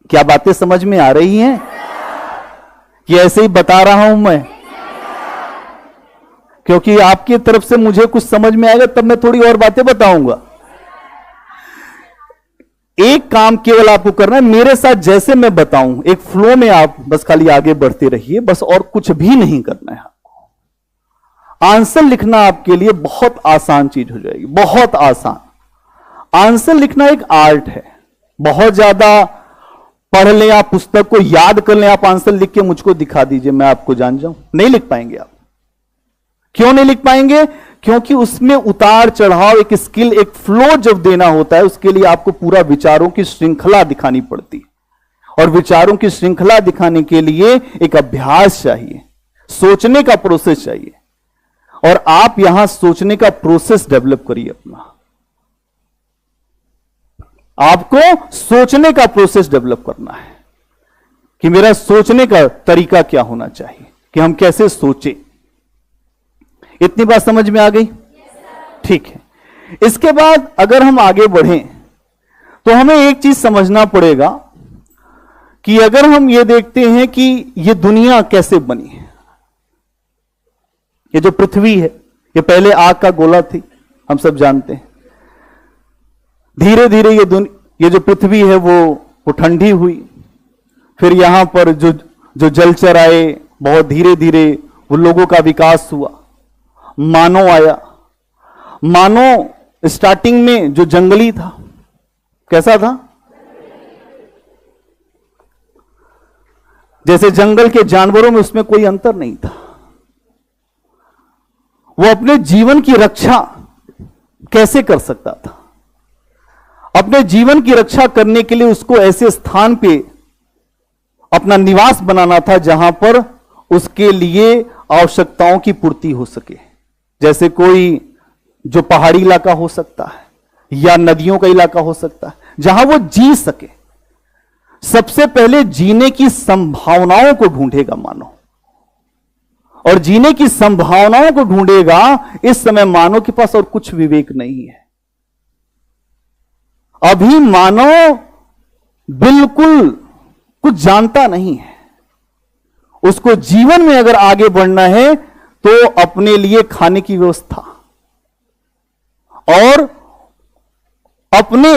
क्या बातें समझ में आ रही हैं कि ऐसे ही बता रहा हूं मैं? क्योंकि आपकी तरफ से मुझे कुछ समझ में आएगा तब मैं थोड़ी और बातें बताऊंगा। एक काम केवल आपको करना है, मेरे साथ जैसे मैं बताऊं एक फ्लो में आप बस खाली आगे बढ़ते रहिए, बस और कुछ भी नहीं करना है। आंसर लिखना आपके लिए बहुत आसान चीज हो जाएगी, बहुत आसान। आंसर लिखना एक आर्ट है। बहुत ज्यादा पढ़ लें आप, पुस्तक को याद कर लें, आप आंसर लिख के मुझको दिखा दीजिए, मैं आपको जान जाऊं, नहीं लिख पाएंगे आप। क्यों नहीं लिख पाएंगे? क्योंकि उसमें उतार चढ़ाव, एक स्किल, एक फ्लो जब देना होता है, उसके लिए आपको पूरा विचारों की श्रृंखला दिखानी पड़ती है। और विचारों की श्रृंखला दिखाने के लिए एक अभ्यास चाहिए, सोचने का प्रोसेस चाहिए। और आप यहां सोचने का प्रोसेस डेवलप करिए अपना। आपको सोचने का प्रोसेस डेवलप करना है कि मेरा सोचने का तरीका क्या होना चाहिए, कि हम कैसे सोचें। इतनी बात समझ में आ गई? ठीक है। इसके बाद अगर हम आगे बढ़ें तो हमें एक चीज समझना पड़ेगा कि अगर हम ये देखते हैं कि ये दुनिया कैसे बनी है, ये जो पृथ्वी है ये पहले आग का गोला थी, हम सब जानते हैं। धीरे धीरे ये जो पृथ्वी है वो ठंडी हुई। फिर यहां पर जो जलचर आए, बहुत धीरे धीरे वो लोगों का विकास हुआ। मानव आया। मानव स्टार्टिंग में जो जंगली था, कैसा था? जैसे जंगल के जानवरों में उसमें कोई अंतर नहीं था। वो अपने जीवन की रक्षा कैसे कर सकता था? अपने जीवन की रक्षा करने के लिए उसको ऐसे स्थान पे अपना निवास बनाना था जहां पर उसके लिए आवश्यकताओं की पूर्ति हो सके। जैसे कोई जो पहाड़ी इलाका हो सकता है या नदियों का इलाका हो सकता है, जहां वो जी सके। सबसे पहले जीने की संभावनाओं को ढूंढेगा मानव, और जीने की संभावनाओं को ढूंढेगा। इस समय मानव के पास और कुछ विवेक नहीं है। अभी मानव बिल्कुल कुछ जानता नहीं है। उसको जीवन में अगर आगे बढ़ना है तो अपने लिए खाने की व्यवस्था और अपने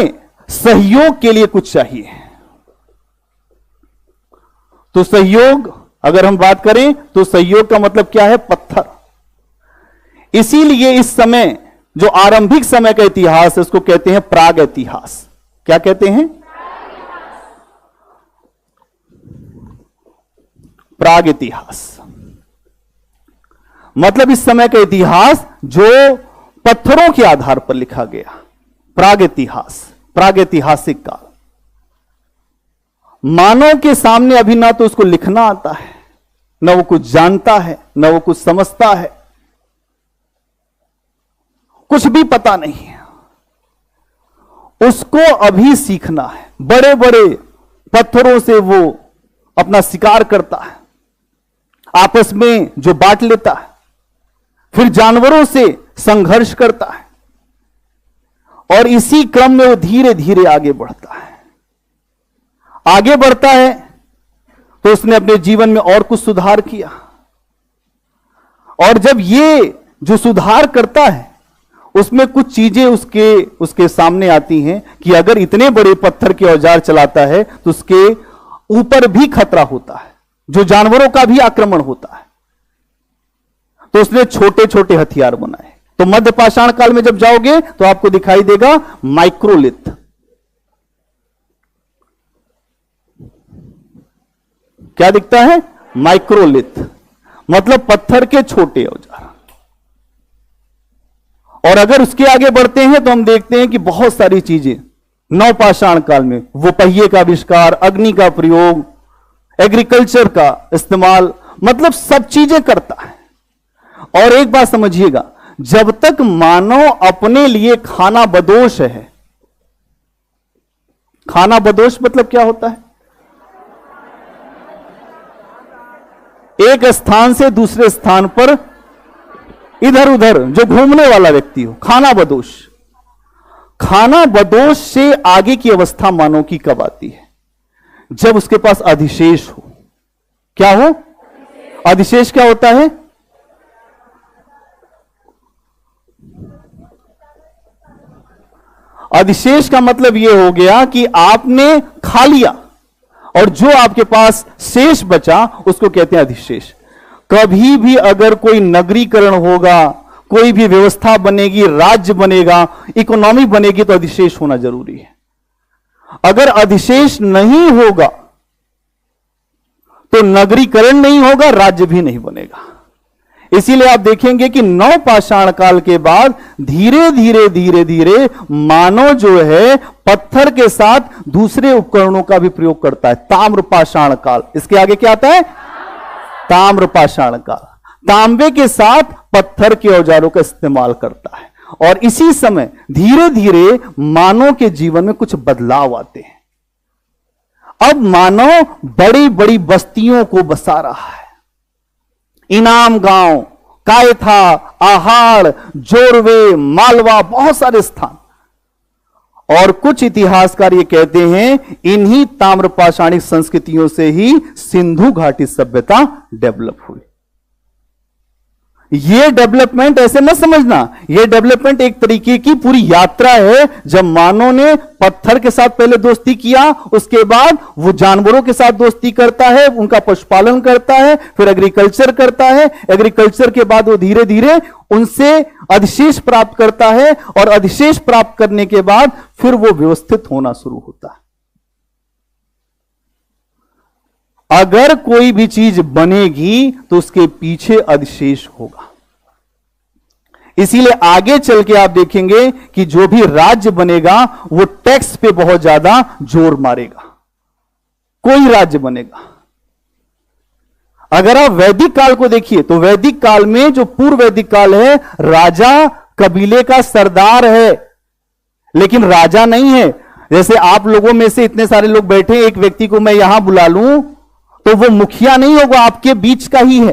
सहयोग के लिए कुछ चाहिए। तो सहयोग अगर हम बात करें तो सहयोग का मतलब क्या है? पत्थर। इसीलिए इस समय जो आरंभिक समय का इतिहास है उसको कहते हैं प्राग इतिहास। क्या कहते हैं? प्राग इतिहास। मतलब इस समय का इतिहास जो पत्थरों के आधार पर लिखा गया, प्राग इतिहास, प्राग ऐतिहासिक काल। मानव के सामने अभी ना तो उसको लिखना आता है, ना वो कुछ जानता है, ना वो कुछ समझता है, कुछ भी पता नहीं है। उसको अभी सीखना है। बड़े बड़े पत्थरों से वो अपना शिकार करता है, आपस में जो बांट लेता है, फिर जानवरों से संघर्ष करता है, और इसी क्रम में वो धीरे धीरे आगे बढ़ता है। आगे बढ़ता है तो उसने अपने जीवन में और कुछ सुधार किया, और जब ये जो सुधार करता है उसमें कुछ चीजें उसके सामने आती हैं कि अगर इतने बड़े पत्थर के औजार चलाता है तो उसके ऊपर भी खतरा होता है, जो जानवरों का भी आक्रमण होता है। तो उसने छोटे छोटे हथियार बनाए। तो मध्य पाषाण काल में जब जाओगे तो आपको दिखाई देगा माइक्रोलिथ। क्या दिखता है? माइक्रोलिथ, मतलब पत्थर के छोटे औजार। और अगर उसके आगे बढ़ते हैं तो हम देखते हैं कि बहुत सारी चीजें नवपाषाण काल में, वो पहिए का आविष्कार, अग्नि का प्रयोग, एग्रीकल्चर का इस्तेमाल, मतलब सब चीजें करता है। और एक बात समझिएगा, जब तक मानव अपने लिए खाना बदोश है, खाना बदोश मतलब क्या होता है? एक स्थान से दूसरे स्थान पर इधर उधर जो घूमने वाला व्यक्ति हो, खाना बदोश। खाना बदोश से आगे की अवस्था मानव की कब आती है? जब उसके पास अधिशेष हो। क्या हो? अधिशेष क्या होता है? अधिशेष का मतलब यह हो गया कि आपने खा लिया और जो आपके पास शेष बचा उसको कहते हैं अधिशेष। कभी भी अगर कोई नगरीकरण होगा, कोई भी व्यवस्था बनेगी, राज्य बनेगा, इकोनॉमी बनेगी, तो अधिशेष होना जरूरी है। अगर अधिशेष नहीं होगा तो नगरीकरण नहीं होगा, राज्य भी नहीं बनेगा। इसीलिए आप देखेंगे कि नवपाषाण काल के बाद धीरे धीरे धीरे धीरे मानव जो है पत्थर के साथ दूसरे उपकरणों का भी प्रयोग करता है। ताम्रपाषाण काल, इसके आगे क्या आता है? ताम्रपाषाण काल। तांबे के साथ पत्थर के औजारों का इस्तेमाल करता है। और इसी समय धीरे धीरे मानव के जीवन में कुछ बदलाव आते हैं। अब मानव बड़ी बड़ी बस्तियों को बसा रहा है। इनाम गांव, कायथा, आहाड़, जोरवे, मालवा, बहुत सारे स्थान। और कुछ इतिहासकार ये कहते हैं इन्हीं ताम्रपाषाणिक संस्कृतियों से ही सिंधु घाटी सभ्यता डेवलप हुई। ये डेवलपमेंट ऐसे मत समझना, ये डेवलपमेंट एक तरीके की पूरी यात्रा है। जब मानव ने पत्थर के साथ पहले दोस्ती किया, उसके बाद वो जानवरों के साथ दोस्ती करता है, उनका पशुपालन करता है, फिर एग्रीकल्चर करता है। एग्रीकल्चर के बाद वो धीरे धीरे उनसे अधिशेष प्राप्त करता है, और अधिशेष प्राप्त करने के बाद फिर वो व्यवस्थित होना शुरू होता है। अगर कोई भी चीज बनेगी तो उसके पीछे अधिशेष होगा। इसीलिए आगे चल के आप देखेंगे कि जो भी राज्य बनेगा वो टैक्स पे बहुत ज्यादा जोर मारेगा। कोई राज्य बनेगा, अगर आप वैदिक काल को देखिए तो वैदिक काल में जो पूर्व वैदिक काल है, राजा कबीले का सरदार है, लेकिन राजा नहीं है। जैसे आप लोगों में से इतने सारे लोग बैठे, एक व्यक्ति को मैं यहां बुला लूं तो वो मुखिया नहीं होगा, आपके बीच का ही है,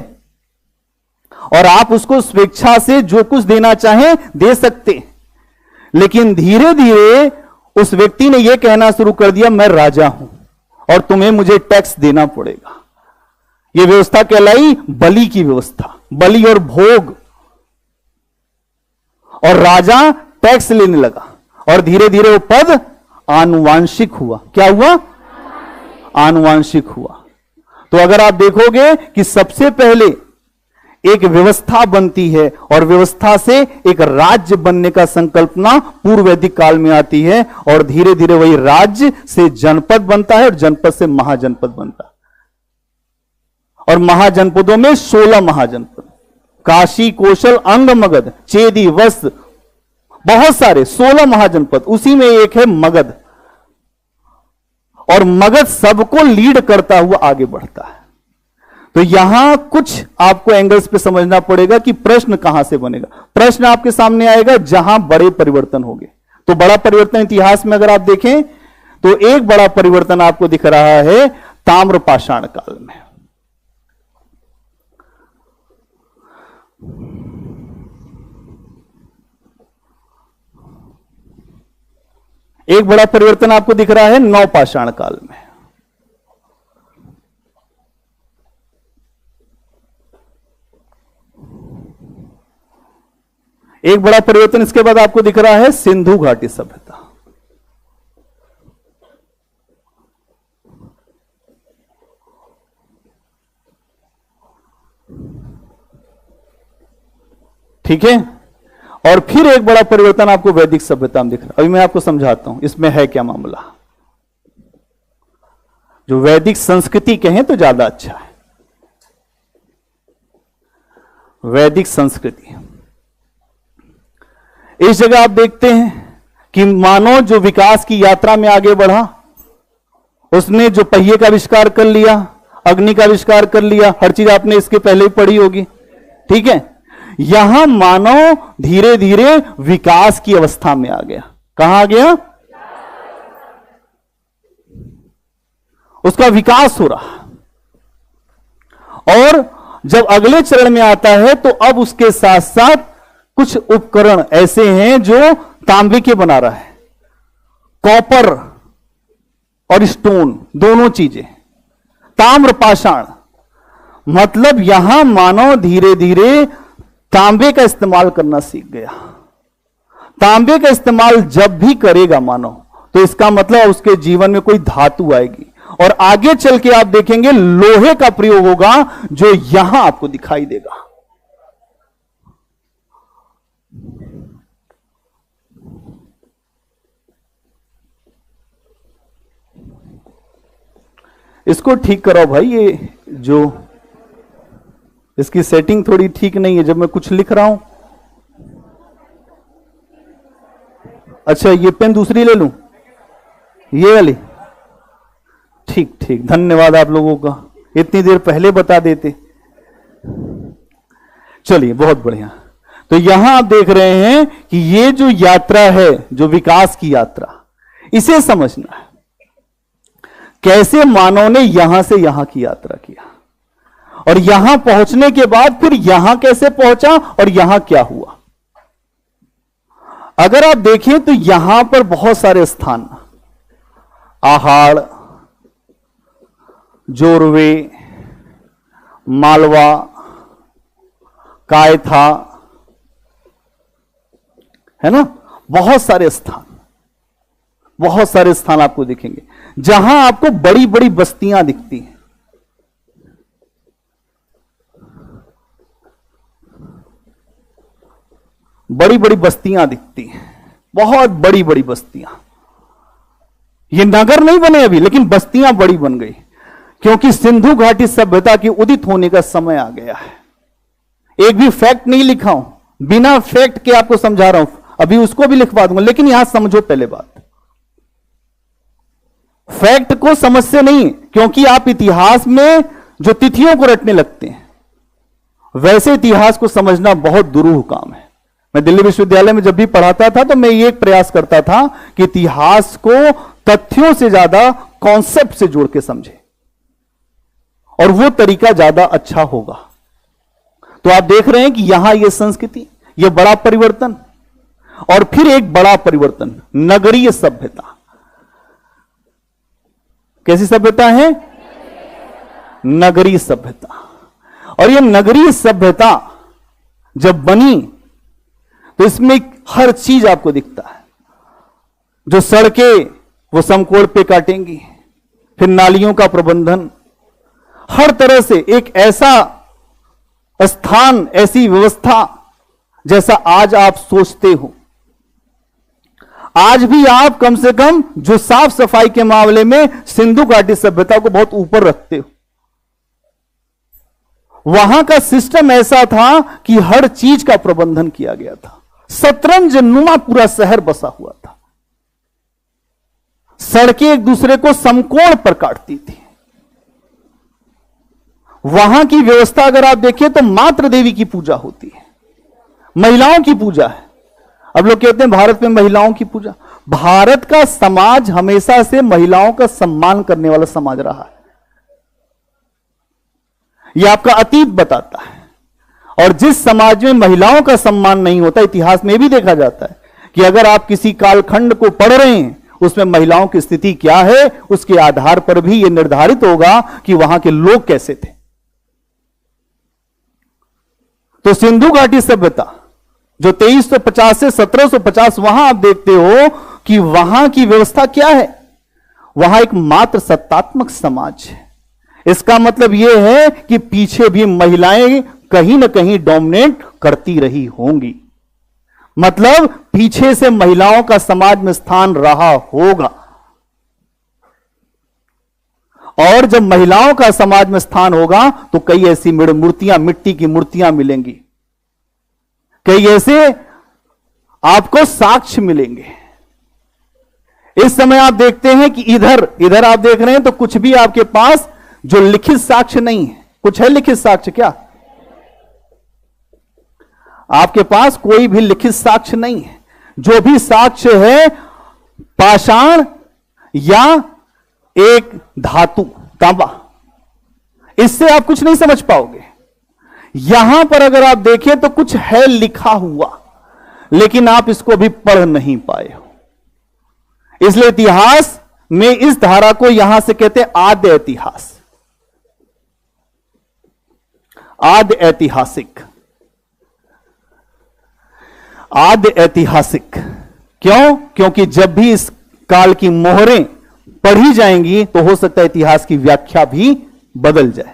और आप उसको स्वेच्छा से जो कुछ देना चाहें दे सकते। लेकिन धीरे धीरे उस व्यक्ति ने यह कहना शुरू कर दिया मैं राजा हूं और तुम्हें मुझे टैक्स देना पड़ेगा। यह व्यवस्था कहलाई बलि की व्यवस्था, बलि और भोग। और राजा टैक्स लेने लगा, और धीरे धीरे वो पद आनुवांशिक हुआ। क्या हुआ? आनुवांशिक हुआ। तो अगर आप देखोगे कि सबसे पहले एक व्यवस्था बनती है और व्यवस्था से एक राज्य बनने का संकल्पना पूर्व वैदिक काल में आती है, और धीरे धीरे वही राज्य से जनपद बनता है और जनपद से महाजनपद बनता है। और महाजनपदों में 16 महाजनपद, काशी, कौशल, अंग, मगध, चेदी, वस्त, बहुत सारे 16 महाजनपद। उसी में एक है मगध, और मगध सबको लीड करता हुआ आगे बढ़ता है। तो यहां कुछ आपको एंगल्स पे समझना पड़ेगा कि प्रश्न कहां से बनेगा। प्रश्न आपके सामने आएगा जहां बड़े परिवर्तन होंगे। तो बड़ा परिवर्तन इतिहास में अगर आप देखें तो एक बड़ा परिवर्तन आपको दिख रहा है ताम्रपाषाण काल में। एक बड़ा परिवर्तन आपको दिख रहा है नवपाषाण काल में। एक बड़ा परिवर्तन इसके बाद आपको दिख रहा है सिंधु घाटी सभ्यता। ठीक है, और फिर एक बड़ा परिवर्तन आपको वैदिक सभ्यता में दिख रहा है। अभी मैं आपको समझाता हूं इसमें है क्या मामला। जो वैदिक संस्कृति कहें तो ज्यादा अच्छा है। वैदिक संस्कृति, इस जगह आप देखते हैं कि मानव जो विकास की यात्रा में आगे बढ़ा, उसने जो पहिए का आविष्कार कर लिया, अग्नि का आविष्कार कर लिया, हर चीज आपने इसके पहले ही पढ़ी होगी। ठीक है, यहां मानव धीरे धीरे विकास की अवस्था में आ गया। कहां आ गया? उसका विकास हो रहा। और जब अगले चरण में आता है तो अब उसके साथ साथ कुछ उपकरण ऐसे हैं जो तांबे के बना रहा है, कॉपर और स्टोन, दोनों चीजें। ताम्रपाषाण मतलब यहां मानव धीरे धीरे तांबे का इस्तेमाल करना सीख गया। तांबे का इस्तेमाल जब भी करेगा मानव, तो इसका मतलब उसके जीवन में कोई धातु आएगी, और आगे चल के आप देखेंगे लोहे का प्रयोग होगा जो यहां आपको दिखाई देगा। इसको ठीक कराओ भाई, ये जो इसकी सेटिंग थोड़ी ठीक नहीं है जब मैं कुछ लिख रहा हूं। अच्छा, ये पेन दूसरी ले लूं, ये वाली? ठीक ठीक, धन्यवाद आप लोगों का, इतनी देर पहले बता देते। चलिए, बहुत बढ़िया। तो यहां आप देख रहे हैं कि ये जो यात्रा है, जो विकास की यात्रा, इसे समझना है कैसे मानव ने यहां से यहां की यात्रा किया, और यहां पहुंचने के बाद फिर यहां कैसे पहुंचा और यहां क्या हुआ। अगर आप देखें तो यहां पर बहुत सारे स्थान, आहाड़, जोरवे, मालवा, कायथा, है ना, बहुत सारे स्थान, बहुत सारे स्थान आपको दिखेंगे जहां आपको बड़ी बड़ी बस्तियां दिखती हैं। बड़ी बड़ी बस्तियां दिखती हैं, बहुत बड़ी बड़ी बस्तियां। ये नगर नहीं बने अभी, लेकिन बस्तियां बड़ी बन गई, क्योंकि सिंधु घाटी सभ्यता के उदित होने का समय आ गया है। एक भी फैक्ट नहीं लिखा हूं, बिना फैक्ट के आपको समझा रहा हूं, अभी उसको भी लिखवा दूंगा, लेकिन यहां समझो पहले बात। फैक्ट को समझ से नहीं, क्योंकि आप इतिहास में जो तिथियों को रटने लगते हैं, वैसे इतिहास को समझना बहुत दुरूह काम है। मैं दिल्ली विश्वविद्यालय में जब भी पढ़ाता था तो मैं ये एक प्रयास करता था कि इतिहास को तथ्यों से ज्यादा कॉन्सेप्ट से जोड़ के समझे, और वो तरीका ज्यादा अच्छा होगा। तो आप देख रहे हैं कि यहां यह संस्कृति, यह बड़ा परिवर्तन, और फिर एक बड़ा परिवर्तन, नगरीय सभ्यता। कैसी सभ्यता है? नगरीय सभ्यता। और यह नगरीय सभ्यता जब बनी तो इसमें हर चीज आपको दिखता है। जो सड़कें वो समकोण पे काटेंगी, फिर नालियों का प्रबंधन, हर तरह से एक ऐसा स्थान, ऐसी व्यवस्था जैसा आज आप सोचते हो। आज भी आप कम से कम जो साफ सफाई के मामले में सिंधु घाटी सभ्यता को बहुत ऊपर रखते हो। वहां का सिस्टम ऐसा था कि हर चीज का प्रबंधन किया गया था। शतरंज नुमा पूरा शहर बसा हुआ था। सड़कें एक दूसरे को समकोण पर काटती थी। वहां की व्यवस्था अगर आप देखें तो मातृ देवी की पूजा होती है, महिलाओं की पूजा है। अब लोग कहते हैं भारत में महिलाओं की पूजा। भारत का समाज हमेशा से महिलाओं का सम्मान करने वाला समाज रहा है। यह आपका अतीत बताता है। और जिस समाज में महिलाओं का सम्मान नहीं होता, इतिहास में भी देखा जाता है कि अगर आप किसी कालखंड को पढ़ रहे हैं, उसमें महिलाओं की स्थिति क्या है, उसके आधार पर भी यह निर्धारित होगा कि वहां के लोग कैसे थे। तो सिंधु घाटी सभ्यता जो 2350 से 1750, वहां आप देखते हो कि वहां की व्यवस्था क्या है। वहां एक मात्र सत्तात्मक समाज है। इसका मतलब यह है कि पीछे भी महिलाएं कहीं ना कहीं डोमिनेट करती रही होंगी। मतलब पीछे से महिलाओं का समाज में स्थान रहा होगा। और जब महिलाओं का समाज में स्थान होगा तो कई ऐसी मूर्तियां, मिट्टी की मूर्तियां मिलेंगी, कई ऐसे आपको साक्ष्य मिलेंगे। इस समय आप देखते हैं कि इधर आप देख रहे हैं तो कुछ भी आपके पास जो लिखित साक्ष्य नहीं है। कुछ है लिखित साक्ष्य क्या? आपके पास कोई भी लिखित साक्ष्य नहीं है। जो भी साक्ष्य है पाषाण या एक धातु, तांबा, इससे आप कुछ नहीं समझ पाओगे। यहां पर अगर आप देखें तो कुछ है लिखा हुआ, लेकिन आप इसको अभी पढ़ नहीं पाए हो। इसलिए इतिहास में इस धारा को यहां से कहते हैं आद्य इतिहास, आद्य ऐतिहासिक। आद्य ऐतिहासिक क्यों? क्योंकि जब भी इस काल की मोहरें पढ़ी जाएंगी तो हो सकता है इतिहास की व्याख्या भी बदल जाए।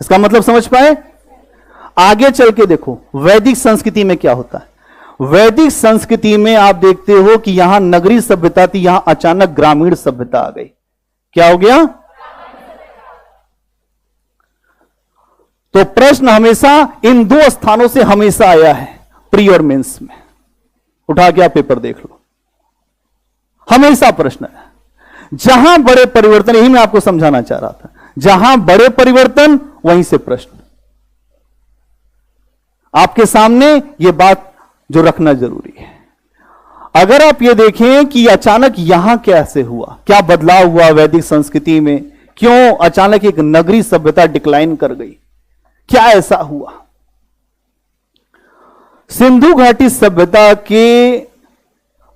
इसका मतलब समझ पाए? आगे चल के देखो वैदिक संस्कृति में क्या होता है। वैदिक संस्कृति में आप देखते हो कि यहां नगरीय सभ्यता थी, यहां अचानक ग्रामीण सभ्यता आ गई। क्या हो गया? तो प्रश्न हमेशा इन दो स्थानों से हमेशा आया है, प्री और मेंस में। उठा के आप पेपर देख लो, हमेशा प्रश्न है। जहां बड़े परिवर्तन, यही मैं आपको समझाना चाह रहा था, जहां बड़े परिवर्तन वहीं से प्रश्न। आपके सामने यह बात जो रखना जरूरी है। अगर आप यह देखें कि अचानक यहां कैसे हुआ, क्या बदलाव हुआ वैदिक संस्कृति में, क्यों अचानक एक नगरीय सभ्यता डिक्लाइन कर गई, क्या ऐसा हुआ? सिंधु घाटी सभ्यता के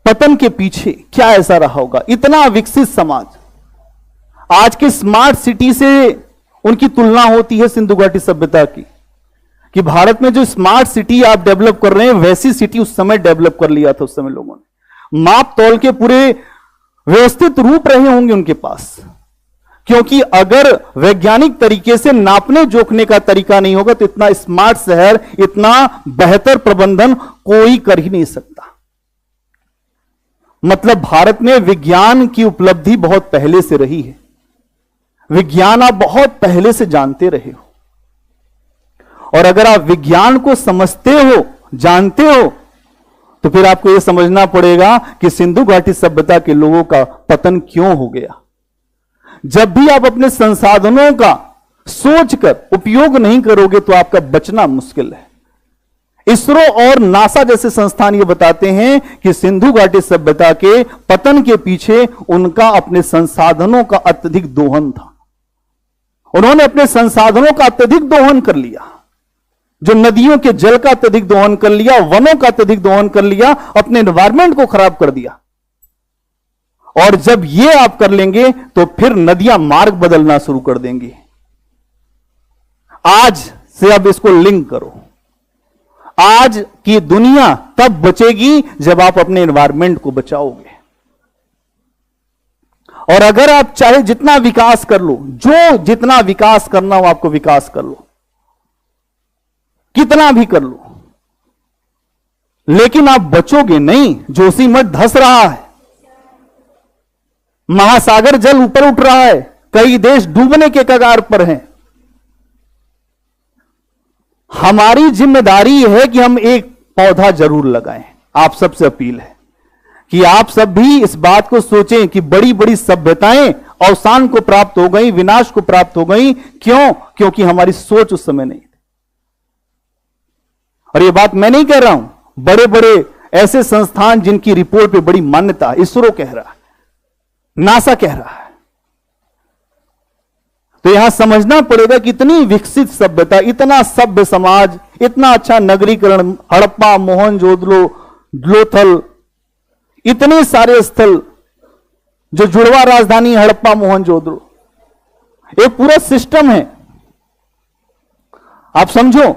पतन के पीछे क्या ऐसा रहा होगा? इतना विकसित समाज, आज के स्मार्ट सिटी से उनकी तुलना होती है सिंधु घाटी सभ्यता की, कि भारत में जो स्मार्ट सिटी आप डेवलप कर रहे हैं वैसी सिटी उस समय डेवलप कर लिया था। उस समय लोगों ने माप तौल के पूरे व्यवस्थित रूप रहे होंगे उनके पास, क्योंकि अगर वैज्ञानिक तरीके से नापने जोखने का तरीका नहीं होगा तो इतना स्मार्ट शहर, इतना बेहतर प्रबंधन कोई कर ही नहीं सकता। मतलब भारत में विज्ञान की उपलब्धि बहुत पहले से रही है। विज्ञान आप बहुत पहले से जानते रहे हो, और अगर आप विज्ञान को समझते हो, जानते हो, तो फिर आपको यह समझना पड़ेगा कि सिंधु घाटी सभ्यता के लोगों का पतन क्यों हो गया। जब भी आप अपने संसाधनों का सोचकर उपयोग नहीं करोगे तो आपका बचना मुश्किल है। इसरो और नासा जैसे संस्थान ये बताते हैं कि सिंधु घाटी सभ्यता के पतन के पीछे उनका अपने संसाधनों का अत्यधिक दोहन था। उन्होंने अपने संसाधनों का अत्यधिक दोहन कर लिया, जो नदियों के जल का अत्यधिक दोहन कर लिया, वनों का अत्यधिक दोहन कर लिया, अपने एनवायरमेंट को खराब कर दिया। और जब ये आप कर लेंगे तो फिर नदियां मार्ग बदलना शुरू कर देंगी। आज से अब इसको लिंक करो। आज की दुनिया तब बचेगी जब आप अपने एनवायरमेंट को बचाओगे। और अगर आप चाहे जितना विकास कर लो, जो जितना विकास करना हो आपको विकास कर लो, कितना भी कर लो, लेकिन आप बचोगे नहीं। जोशीमठ धंस रहा है, महासागर जल ऊपर उठ रहा है, कई देश डूबने के कगार पर हैं। हमारी जिम्मेदारी है कि हम एक पौधा जरूर लगाएं। आप सबसे अपील है कि आप सब भी इस बात को सोचें कि बड़ी बड़ी सभ्यताएं अवसान को प्राप्त हो गई, विनाश को प्राप्त हो गई। क्यों? क्योंकि हमारी सोच उस समय नहीं थी। और यह बात मैं नहीं कह रहा हूं, बड़े बड़े ऐसे संस्थान जिनकी रिपोर्ट पे बड़ी मान्यता, इसरो कह रहा है, नासा कह रहा है। तो यहां समझना पड़ेगा कि इतनी विकसित सभ्यता, इतना सभ्य समाज, इतना अच्छा नगरीकरण, हड़प्पा, मोहनजोदड़ो, लोथल, इतने सारे स्थल जो जुड़वा राजधानी हड़प्पा मोहनजोदड़ो, एक पूरा सिस्टम है। आप समझो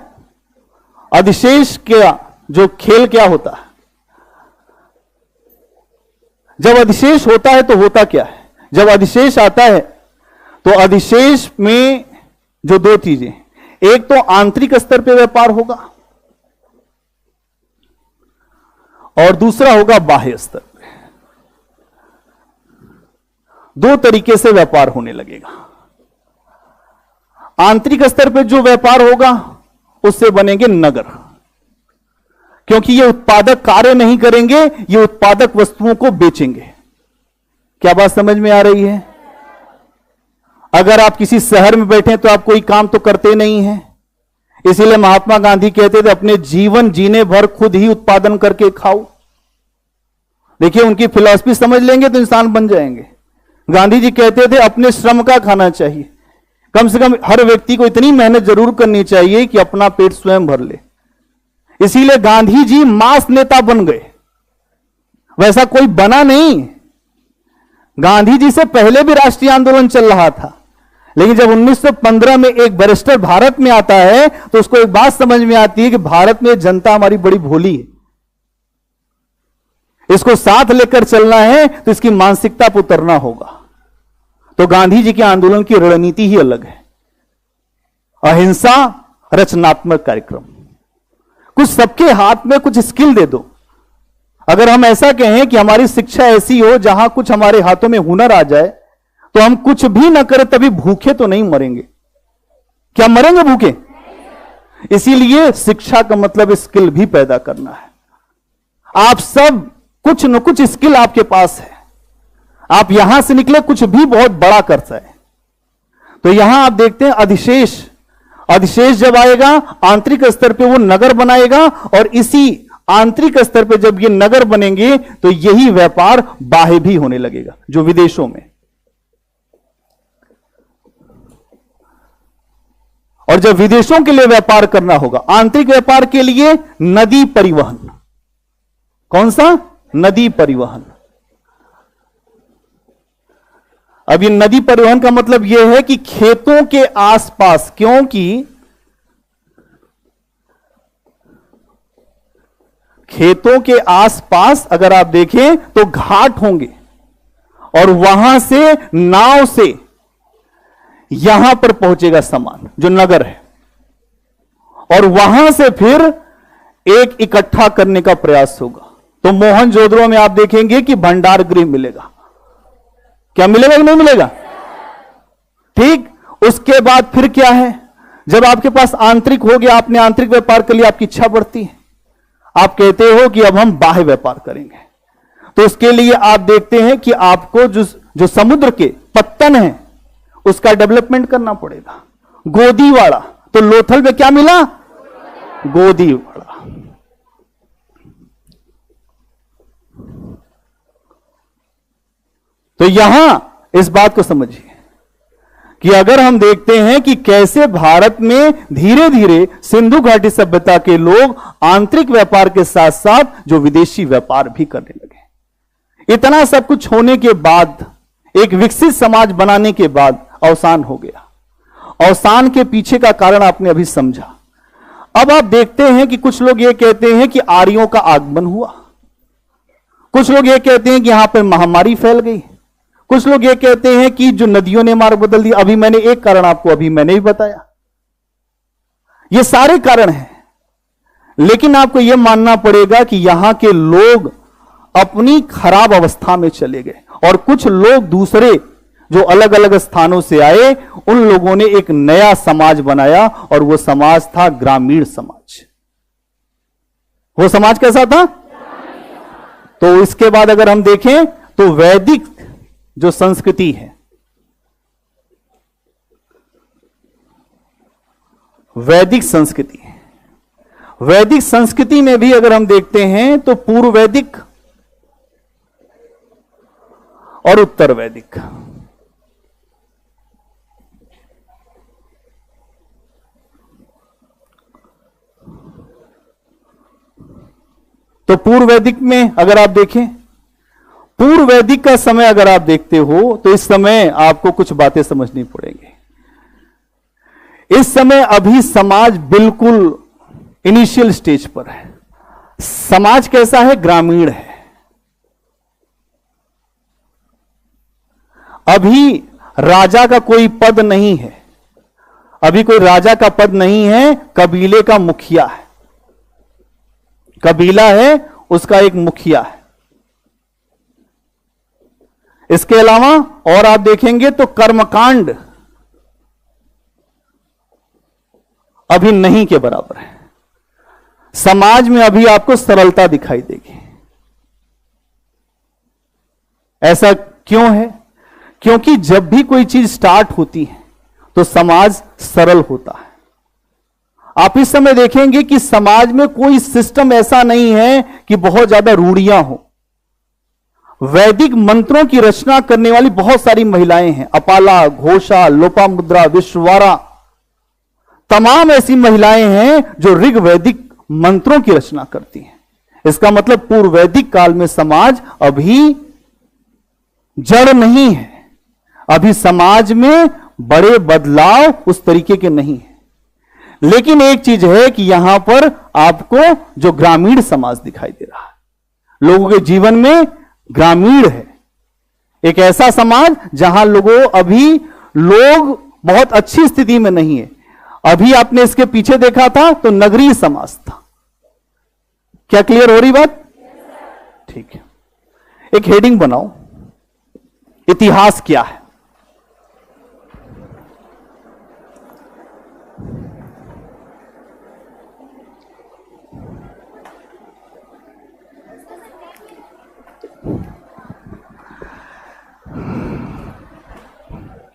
अधिशेष का जो खेल क्या होता है। जब अधिशेष होता है तो होता क्या है? जब अधिशेष आता है तो अधिशेष में जो दो चीजें, एक तो आंतरिक स्तर पे व्यापार होगा और दूसरा होगा बाह्य स्तर पे। दो तरीके से व्यापार होने लगेगा। आंतरिक स्तर पे जो व्यापार होगा उससे बनेंगे नगर, क्योंकि ये उत्पादक कार्य नहीं करेंगे, ये उत्पादक वस्तुओं को बेचेंगे। क्या बात समझ में आ रही है? अगर आप किसी शहर में बैठे तो आप कोई काम तो करते नहीं हैं। इसीलिए महात्मा गांधी कहते थे अपने जीवन जीने भर खुद ही उत्पादन करके खाओ। देखिए उनकी फिलॉसफी समझ लेंगे तो इंसान बन जाएंगे। गांधी जी कहते थे अपने श्रम का खाना चाहिए। कम से कम हर व्यक्ति को इतनी मेहनत जरूर करनी चाहिए कि अपना पेट स्वयं भर ले। इसीलिए गांधी जी मास नेता बन गए, वैसा कोई बना नहीं। गांधी जी से पहले भी राष्ट्रीय आंदोलन चल रहा था, लेकिन जब 1915 में एक बैरिस्टर भारत में आता है तो उसको एक बात समझ में आती है कि भारत में जनता हमारी बड़ी भोली है, इसको साथ लेकर चलना है तो इसकी मानसिकता पर उतरना होगा। तो गांधी जी के आंदोलन की रणनीति ही अलग है। अहिंसा, रचनात्मक कार्यक्रम, कुछ सबके हाथ में कुछ स्किल दे दो। अगर हम ऐसा कहें कि हमारी शिक्षा ऐसी हो जहां कुछ हमारे हाथों में हुनर आ जाए तो हम कुछ भी ना करें तभी भूखे तो नहीं मरेंगे। क्या मरेंगे भूखे? इसीलिए शिक्षा का मतलब स्किल भी पैदा करना है। आप सब कुछ न कुछ स्किल आपके पास है, आप यहां से निकले कुछ भी बहुत बड़ा कर सके। तो यहां आप देखते हैं अधिशेष, अधिशेष जब आएगा आंतरिक स्तर पे वो नगर बनाएगा, और इसी आंतरिक स्तर पे जब ये नगर बनेंगे तो यही व्यापार बाह्य भी होने लगेगा, जो विदेशों में। और जब विदेशों के लिए व्यापार करना होगा, आंतरिक व्यापार के लिए नदी परिवहन। कौन सा? नदी परिवहन। अब ये नदी परिवहन का मतलब यह है कि खेतों के आसपास, क्योंकि खेतों के आसपास अगर आप देखें तो घाट होंगे और वहां से नाव से यहां पर पहुंचेगा सामान जो नगर है, और वहां से फिर एक इकट्ठा करने का प्रयास होगा। तो मोहनजोदड़ो में आप देखेंगे कि भंडार गृह मिलेगा। क्या मिलेगा कि नहीं मिलेगा? ठीक। उसके बाद फिर क्या है, जब आपके पास आंतरिक हो गया, आपने आंतरिक व्यापार के लिए आपकी इच्छा बढ़ती है, आप कहते हो कि अब हम बाह्य व्यापार करेंगे। तो उसके लिए आप देखते हैं कि आपको जो समुद्र के पत्तन है उसका डेवलपमेंट करना पड़ेगा। गोदीवाड़ा, तो लोथल में क्या मिला? गोदीवाड़ा। तो यहां इस बात को समझिए कि अगर हम देखते हैं कि कैसे भारत में धीरे धीरे सिंधु घाटी सभ्यता के लोग आंतरिक व्यापार के साथ साथ जो विदेशी व्यापार भी करने लगे। इतना सब कुछ होने के बाद, एक विकसित समाज बनाने के बाद अवसान हो गया। अवसान के पीछे का कारण आपने अभी समझा। अब आप देखते हैं कि कुछ लोग ये कहते हैं कि आर्यों का आगमन हुआ, कुछ लोग ये कहते हैं कि यहां पर महामारी फैल गई, कुछ लोग ये कहते हैं कि जो नदियों ने मार्ग बदल दिया, अभी मैंने एक कारण आपको अभी मैंने ही बताया। ये सारे कारण हैं, लेकिन आपको यह मानना पड़ेगा कि यहां के लोग अपनी खराब अवस्था में चले गए और कुछ लोग दूसरे जो अलग अलग स्थानों से आए, उन लोगों ने एक नया समाज बनाया और वो समाज था ग्रामीण समाज। वो समाज कैसा था? तो इसके बाद अगर हम देखें तो वैदिक जो संस्कृति है, वैदिक संस्कृति में भी अगर हम देखते हैं तो पूर्व वैदिक और उत्तर वैदिक, तो पूर्व वैदिक में अगर आप देखें, पूर्व वैदिक का समय अगर आप देखते हो तो इस समय आपको कुछ बातें समझनी पड़ेंगी। इस समय अभी समाज बिल्कुल इनिशियल स्टेज पर है। समाज कैसा है? ग्रामीण है। अभी राजा का कोई पद नहीं है, अभी कोई राजा का पद नहीं है, कबीले का मुखिया है। कबीला है, उसका एक मुखिया है। इसके अलावा और आप देखेंगे तो कर्मकांड अभी नहीं के बराबर है। समाज में अभी आपको सरलता दिखाई देगी। ऐसा क्यों है? क्योंकि जब भी कोई चीज स्टार्ट होती है तो समाज सरल होता है। आप इस समय देखेंगे कि समाज में कोई सिस्टम ऐसा नहीं है कि बहुत ज्यादा रूढ़ियां हो। वैदिक मंत्रों की रचना करने वाली बहुत सारी महिलाएं हैं। अपाला, घोषा, लोपामुद्रा, विश्ववारा, तमाम ऐसी महिलाएं हैं जो ऋग वैदिक मंत्रों की रचना करती हैं। इसका मतलब पूर्व वैदिक काल में समाज अभी जड़ नहीं है, अभी समाज में बड़े बदलाव उस तरीके के नहीं है। लेकिन एक चीज है कि यहां पर आपको जो ग्रामीण समाज दिखाई दे रहा है, लोगों के जीवन में ग्रामीण है, एक ऐसा समाज जहां अभी लोग बहुत अच्छी स्थिति में नहीं है। अभी आपने इसके पीछे देखा था तो नगरीय समाज था। क्या क्लियर हो रही बात? ठीक है, एक हेडिंग बनाओ, इतिहास क्या है।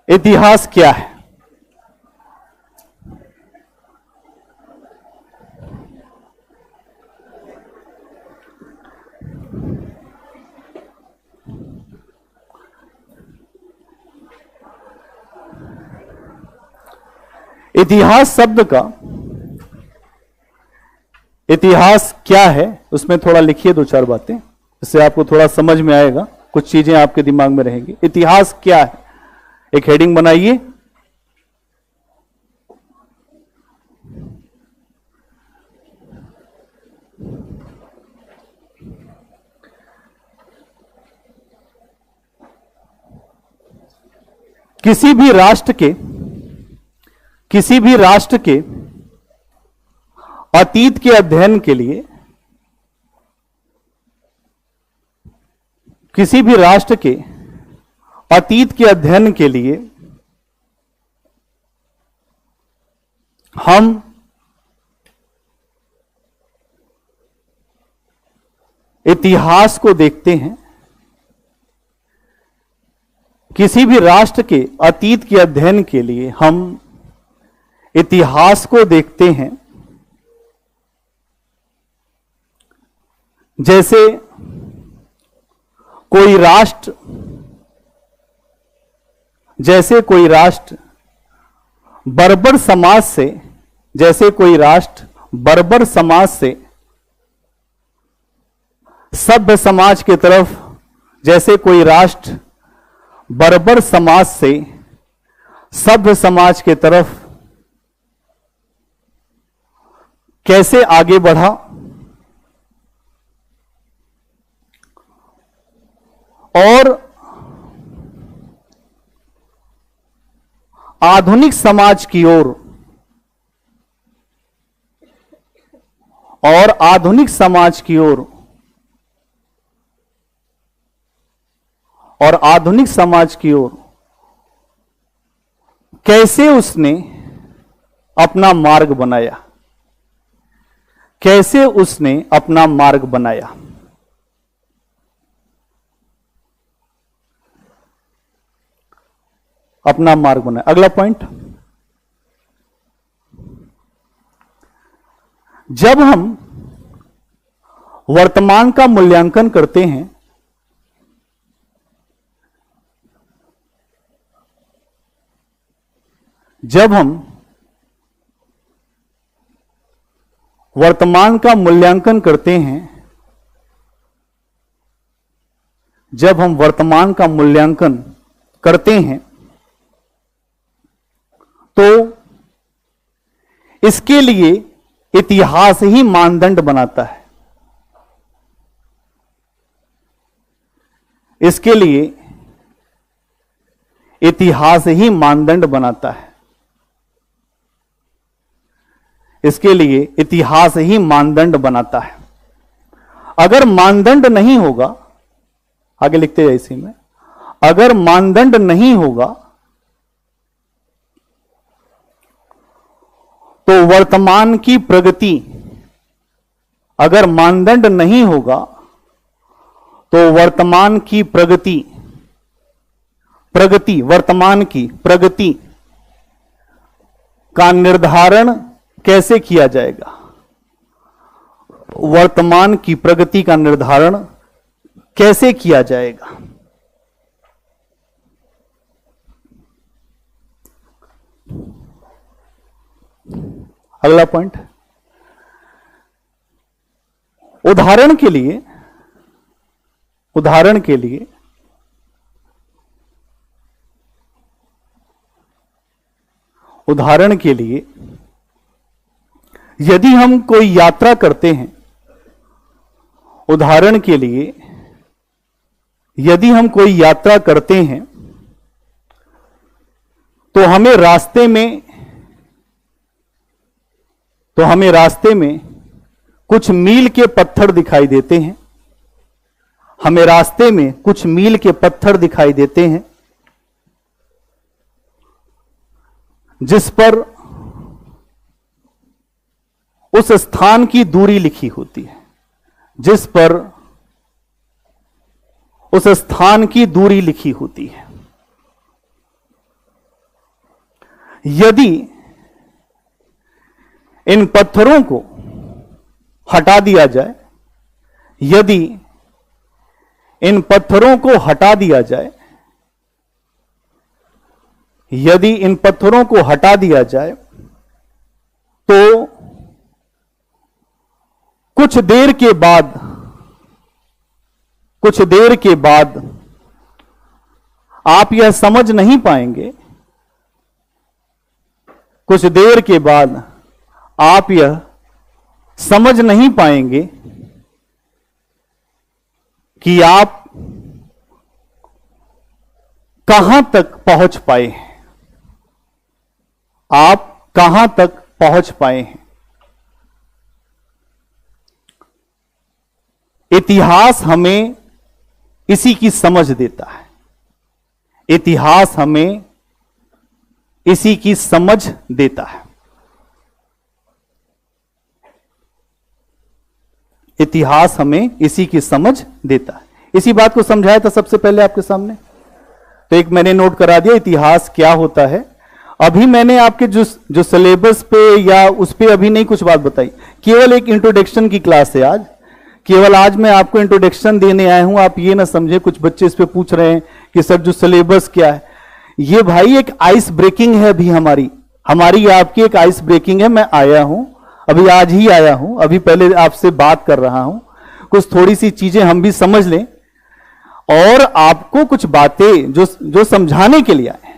इतिहास क्या है? इतिहास शब्द का इतिहास क्या है उसमें थोड़ा लिखिए दो चार बातें, इससे आपको थोड़ा समझ में आएगा, कुछ चीजें आपके दिमाग में रहेंगी। इतिहास क्या है, एक हेडिंग बनाइए। किसी भी राष्ट्र के अतीत के अध्ययन के लिए, किसी भी राष्ट्र के अतीत के अध्ययन के लिए हम इतिहास को देखते हैं। किसी भी राष्ट्र के अतीत के अध्ययन के लिए हम इतिहास को देखते हैं। जैसे कोई राष्ट्र बर्बर समाज से सभ्य समाज की तरफ, जैसे कोई राष्ट्र बर्बर समाज से सभ्य समाज की तरफ कैसे आगे बढ़ा और आधुनिक समाज की ओर और आधुनिक समाज की ओर और आधुनिक समाज की ओर कैसे उसने अपना मार्ग बनाया, कैसे उसने अपना मार्ग बनाया। अपना मार्ग बनाया। अगला पॉइंट, जब हम वर्तमान का मूल्यांकन करते हैं, जब हम वर्तमान का मूल्यांकन करते हैं, जब हम वर्तमान का मूल्यांकन करते हैं तो इसके लिए इतिहास ही मानदंड बनाता है। इसके लिए इतिहास ही मानदंड बनाता है। इसके लिए इतिहास ही मानदंड बनाता है। अगर मानदंड नहीं होगा, आगे लिखते हैं इसी में, अगर मानदंड नहीं होगा तो वर्तमान की प्रगति, अगर मानदंड नहीं होगा तो वर्तमान की प्रगति वर्तमान की प्रगति का निर्धारण कैसे किया जाएगा? वर्तमान की प्रगति का निर्धारण कैसे किया जाएगा? अगला पॉइंट, उदाहरण के लिए यदि हम कोई यात्रा करते हैं, उदाहरण के लिए यदि हम कोई यात्रा करते हैं तो हमें रास्ते में कुछ मील के पत्थर दिखाई देते हैं। हमें रास्ते में कुछ मील के पत्थर दिखाई देते हैं जिस पर उस स्थान की दूरी लिखी होती है, जिस पर उस स्थान की दूरी लिखी होती है। यदि इन पत्थरों को हटा दिया जाए, यदि इन पत्थरों को हटा दिया जाए, यदि इन पत्थरों को हटा दिया जाए तो कुछ देर के बाद आप यह समझ नहीं पाएंगे, कुछ देर के बाद आप यह समझ नहीं पाएंगे कि आप कहां तक पहुंच पाए हैं, आप कहां तक पहुंच पाए हैं। इतिहास हमें इसी की समझ देता है। इतिहास हमें इसी की समझ देता है। इतिहास हमें इसी की समझ देता है। इसी बात को समझाया था सबसे पहले आपके सामने, तो एक मैंने नोट करा दिया इतिहास क्या होता है। अभी मैंने आपके जो सिलेबस पे या उस पे अभी नहीं कुछ बात बताई, केवल एक इंट्रोडक्शन की क्लास है आज। केवल आज मैं आपको इंट्रोडक्शन देने आया हूं। आप ये ना समझे, कुछ बच्चे इस पे पूछ रहे हैं कि सर जो सिलेबस क्या है, ये भाई एक आइस ब्रेकिंग है। अभी हमारी आपकी एक आइस ब्रेकिंग है। मैं आया हूं, अभी आज ही आया हूं, अभी पहले आपसे बात कर रहा हूं, कुछ थोड़ी सी चीजें हम भी समझ लें और आपको कुछ बातें जो समझाने के लिए आए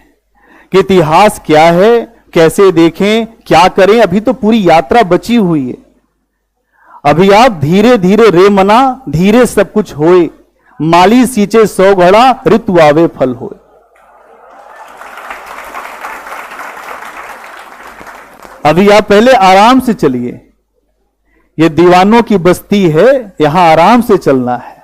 कि इतिहास क्या है, कैसे देखें, क्या करें। अभी तो पूरी यात्रा बची हुई है। अभी आप धीरे धीरे रे मना, धीरे सब कुछ होए, माली सींचे 100 घड़ा, ऋतु आवे फल होए। अभी आप पहले आराम से चलिए, ये दीवानों की बस्ती है, यहां आराम से चलना है।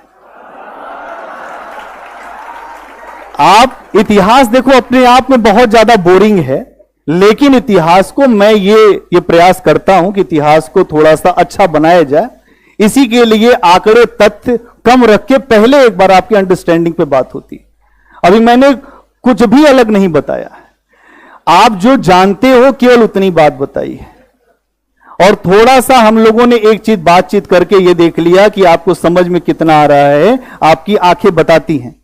आप इतिहास देखो, अपने आप में बहुत ज्यादा बोरिंग है, लेकिन इतिहास को मैं ये प्रयास करता हूं कि इतिहास को थोड़ा सा अच्छा बनाया जाए। इसी के लिए आंकड़े तथ्य कम रख के पहले एक बार आपकी अंडरस्टैंडिंग पे बात होती है। अभी मैंने कुछ भी अलग नहीं बताया है, आप जो जानते हो केवल उतनी बात बताई है। और थोड़ा सा हम लोगों ने एक चीज बातचीत करके ये देख लिया कि आपको समझ में कितना आ रहा है। आपकी आंखें बताती हैं,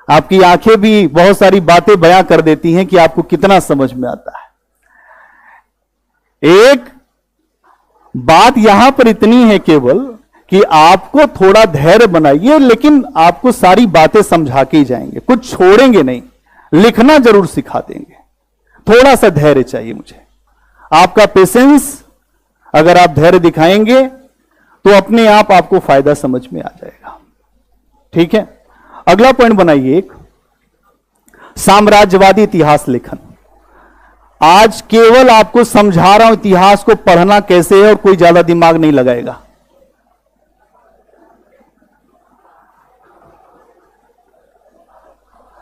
आपकी आंखें भी बहुत सारी बातें बयां कर देती हैं कि आपको कितना समझ में आता है। एक बात यहां पर इतनी है केवल कि आपको थोड़ा धैर्य बनाइए, लेकिन आपको सारी बातें समझा के ही जाएंगे, कुछ छोड़ेंगे नहीं। लिखना जरूर सिखा देंगे, थोड़ा सा धैर्य चाहिए मुझे। आपका पेशेंस, अगर आप धैर्य दिखाएंगे तो अपने आप आपको फायदा समझ में आ जाएगा। ठीक है, अगला पॉइंट बनाइए, एक साम्राज्यवादी इतिहास लेखन। आज केवल आपको समझा रहा हूं इतिहास को पढ़ना कैसे है, और कोई ज्यादा दिमाग नहीं लगाएगा।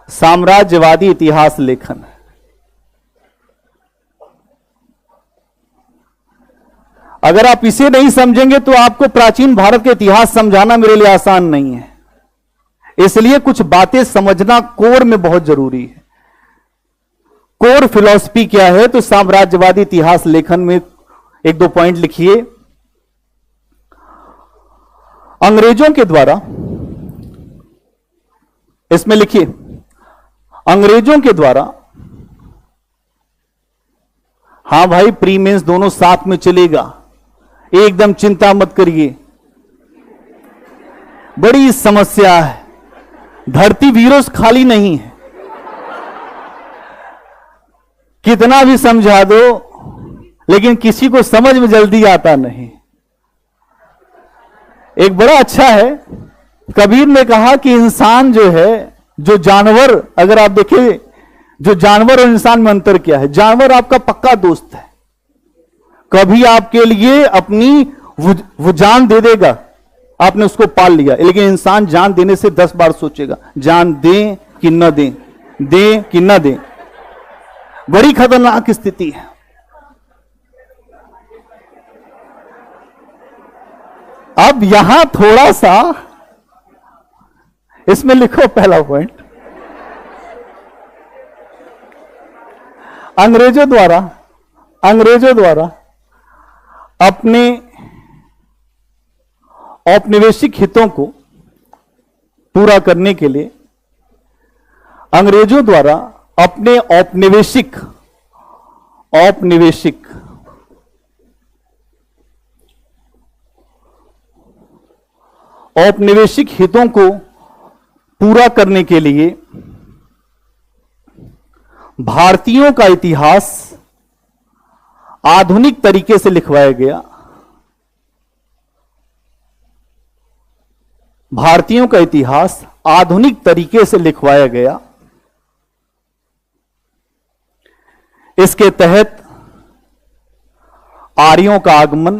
साम्राज्यवादी इतिहास लेखन, अगर आप इसे नहीं समझेंगे तो आपको प्राचीन भारत के इतिहास समझाना मेरे लिए आसान नहीं है। इसलिए कुछ बातें समझना कोर में बहुत जरूरी है। कोर फिलॉसफी क्या है, तो साम्राज्यवादी इतिहास लेखन में एक दो पॉइंट लिखिए। अंग्रेजों के द्वारा, इसमें लिखिए, अंग्रेजों के द्वारा, हां भाई प्री मेंस दोनों साथ में चलेगा, एकदम चिंता मत करिए। बड़ी समस्या है, धरती वीरों से खाली नहीं है, कितना भी समझा दो लेकिन किसी को समझ में जल्दी आता नहीं। एक बड़ा अच्छा है, कबीर ने कहा कि इंसान जो है, जो जानवर, अगर आप देखें जो जानवर और इंसान में अंतर क्या है, जानवर आपका पक्का दोस्त है, कभी आपके लिए अपनी वो जान दे देगा, आपने उसको पाल लिया। लेकिन इंसान जान देने से 10 बार सोचेगा, जान दें कि न दें, दें कि न दें। बड़ी खतरनाक स्थिति है। अब यहां थोड़ा सा इसमें लिखो पहला पॉइंट, अंग्रेजों द्वारा अपने औपनिवेशिक हितों को पूरा करने के लिए, अंग्रेजों द्वारा अपने औपनिवेशिक हितों को पूरा करने के लिए भारतीयों का इतिहास आधुनिक तरीके से लिखवाया गया। भारतीयों का इतिहास आधुनिक तरीके से लिखवाया गया। इसके तहत आर्यों का आगमन,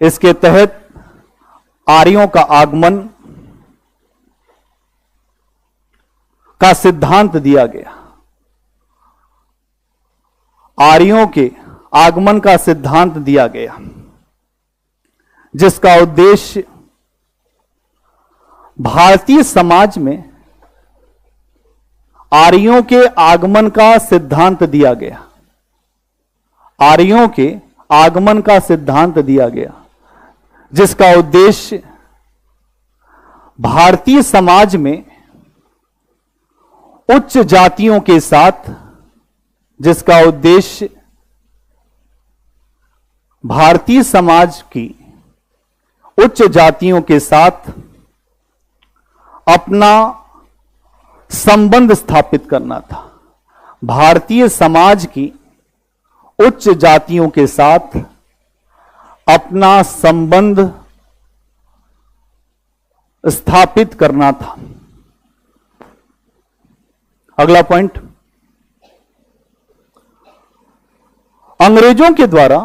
इसके तहत आर्यों का आगमन का सिद्धांत दिया गया। आर्यों के आगमन का सिद्धांत दिया गया, जिसका उद्देश्य भारतीय समाज में आर्यों के आगमन का सिद्धांत दिया गया। आर्यों के आगमन का सिद्धांत दिया गया, जिसका उद्देश्य भारतीय समाज में उच्च जातियों के साथ, जिसका उद्देश्य भारतीय समाज की उच्च जातियों के साथ अपना संबंध स्थापित करना था। भारतीय समाज की उच्च जातियों के साथ अपना संबंध स्थापित करना था। अगला पॉइंट, अंग्रेजों के द्वारा,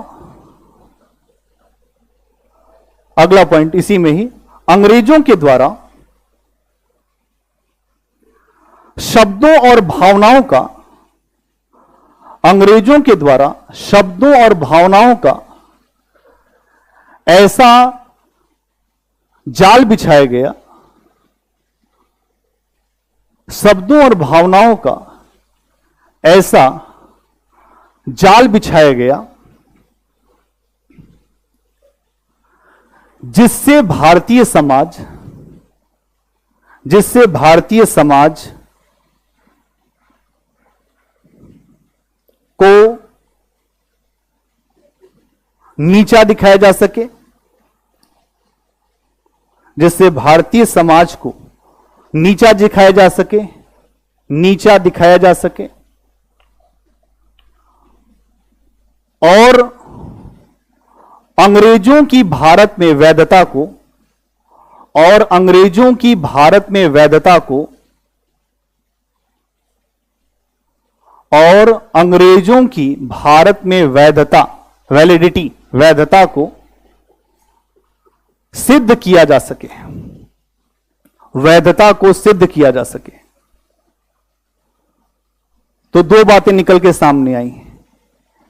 अगला पॉइंट इसी में ही, अंग्रेजों के द्वारा शब्दों और भावनाओं का, अंग्रेजों के द्वारा शब्दों और भावनाओं का ऐसा जाल बिछाया गया, शब्दों और भावनाओं का ऐसा जाल बिछाया गया जिससे भारतीय समाज को नीचा दिखाया जा सके, जिससे भारतीय समाज को नीचा दिखाया जा सके, नीचा दिखाया जा सके और अंग्रेजों की भारत में वैधता को, और अंग्रेजों की भारत में वैधता को, और अंग्रेजों की भारत में वैधता, वैलिडिटी, वैधता को सिद्ध किया जा सके, वैधता को सिद्ध किया जा सके। तो दो बातें निकल के सामने आई।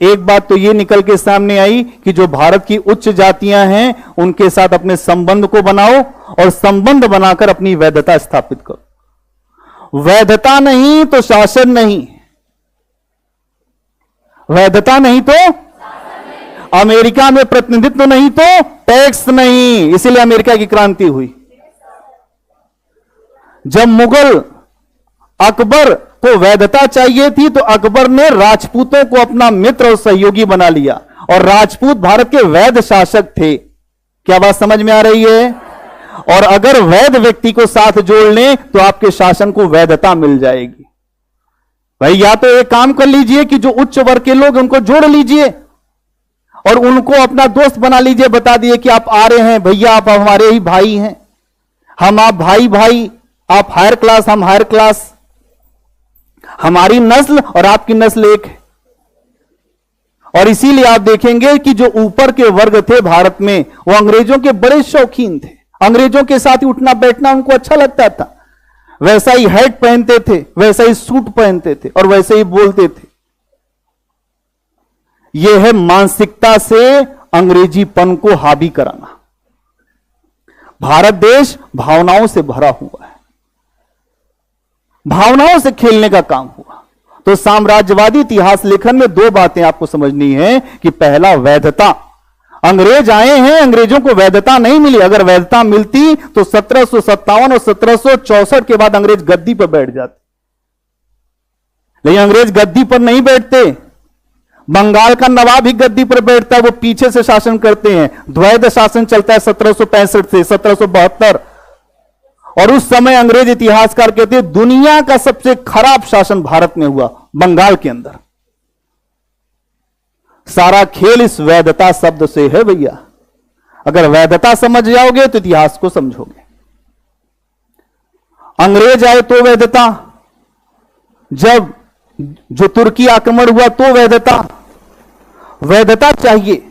एक बात तो यह निकल के सामने आई कि जो भारत की उच्च जातियां हैं उनके साथ अपने संबंध को बनाओ और संबंध बनाकर अपनी वैधता स्थापित करो। वैधता नहीं तो शासन नहीं, वैधता नहीं तो अमेरिका में प्रतिनिधित्व नहीं तो टैक्स नहीं। इसीलिए अमेरिका की क्रांति हुई। जब मुगल अकबर को वैधता चाहिए थी तो अकबर ने राजपूतों को अपना मित्र और सहयोगी बना लिया, और राजपूत भारत के वैध शासक थे। क्या बात समझ में आ रही है? और अगर वैध व्यक्ति को साथ जोड़ लें तो आपके शासन को वैधता मिल जाएगी। भाई या तो एक काम कर लीजिए कि जो उच्च वर्ग के लोग उनको जोड़ लीजिए और उनको अपना दोस्त बना लीजिए, बता दिए कि आप आ रहे हैं भैया, आप हमारे ही भाई हैं, हम आप भाई भाई, आप हायर क्लास हम हायर क्लास, हमारी नस्ल और आपकी नस्ल एक है। और इसीलिए आप देखेंगे कि जो ऊपर के वर्ग थे भारत में वो अंग्रेजों के बड़े शौकीन थे। अंग्रेजों के साथ ही उठना बैठना उनको अच्छा लगता था। वैसा ही हैट पहनते थे, वैसा ही सूट पहनते थे और वैसे ही बोलते थे। यह है मानसिकता से अंग्रेजीपन को हावी कराना। भारत देश भावनाओं से भरा हुआ है, भावनाओं से खेलने का काम हुआ। तो साम्राज्यवादी इतिहास लेखन में दो बातें आपको समझनी है कि पहला, वैधता। अंग्रेज आए हैं, अंग्रेजों को वैधता नहीं मिली। अगर वैधता मिलती तो 1757 और 1764 के बाद अंग्रेज गद्दी पर बैठ जाते, लेकिन अंग्रेज गद्दी पर नहीं बैठते। बंगाल का नवाब ही गद्दी पर बैठता है, वो पीछे से शासन करते हैं। द्वैध शासन चलता है 1765 से 1772, और उस समय अंग्रेज इतिहासकार कहते हैं दुनिया का सबसे खराब शासन भारत में हुआ, बंगाल के अंदर। सारा खेल इस वैधता शब्द से है भैया। अगर वैधता समझ जाओगे तो इतिहास को समझोगे। अंग्रेज आए तो वैधता, जब जो तुर्की आक्रमण हुआ तो वैधता, वैधता चाहिए।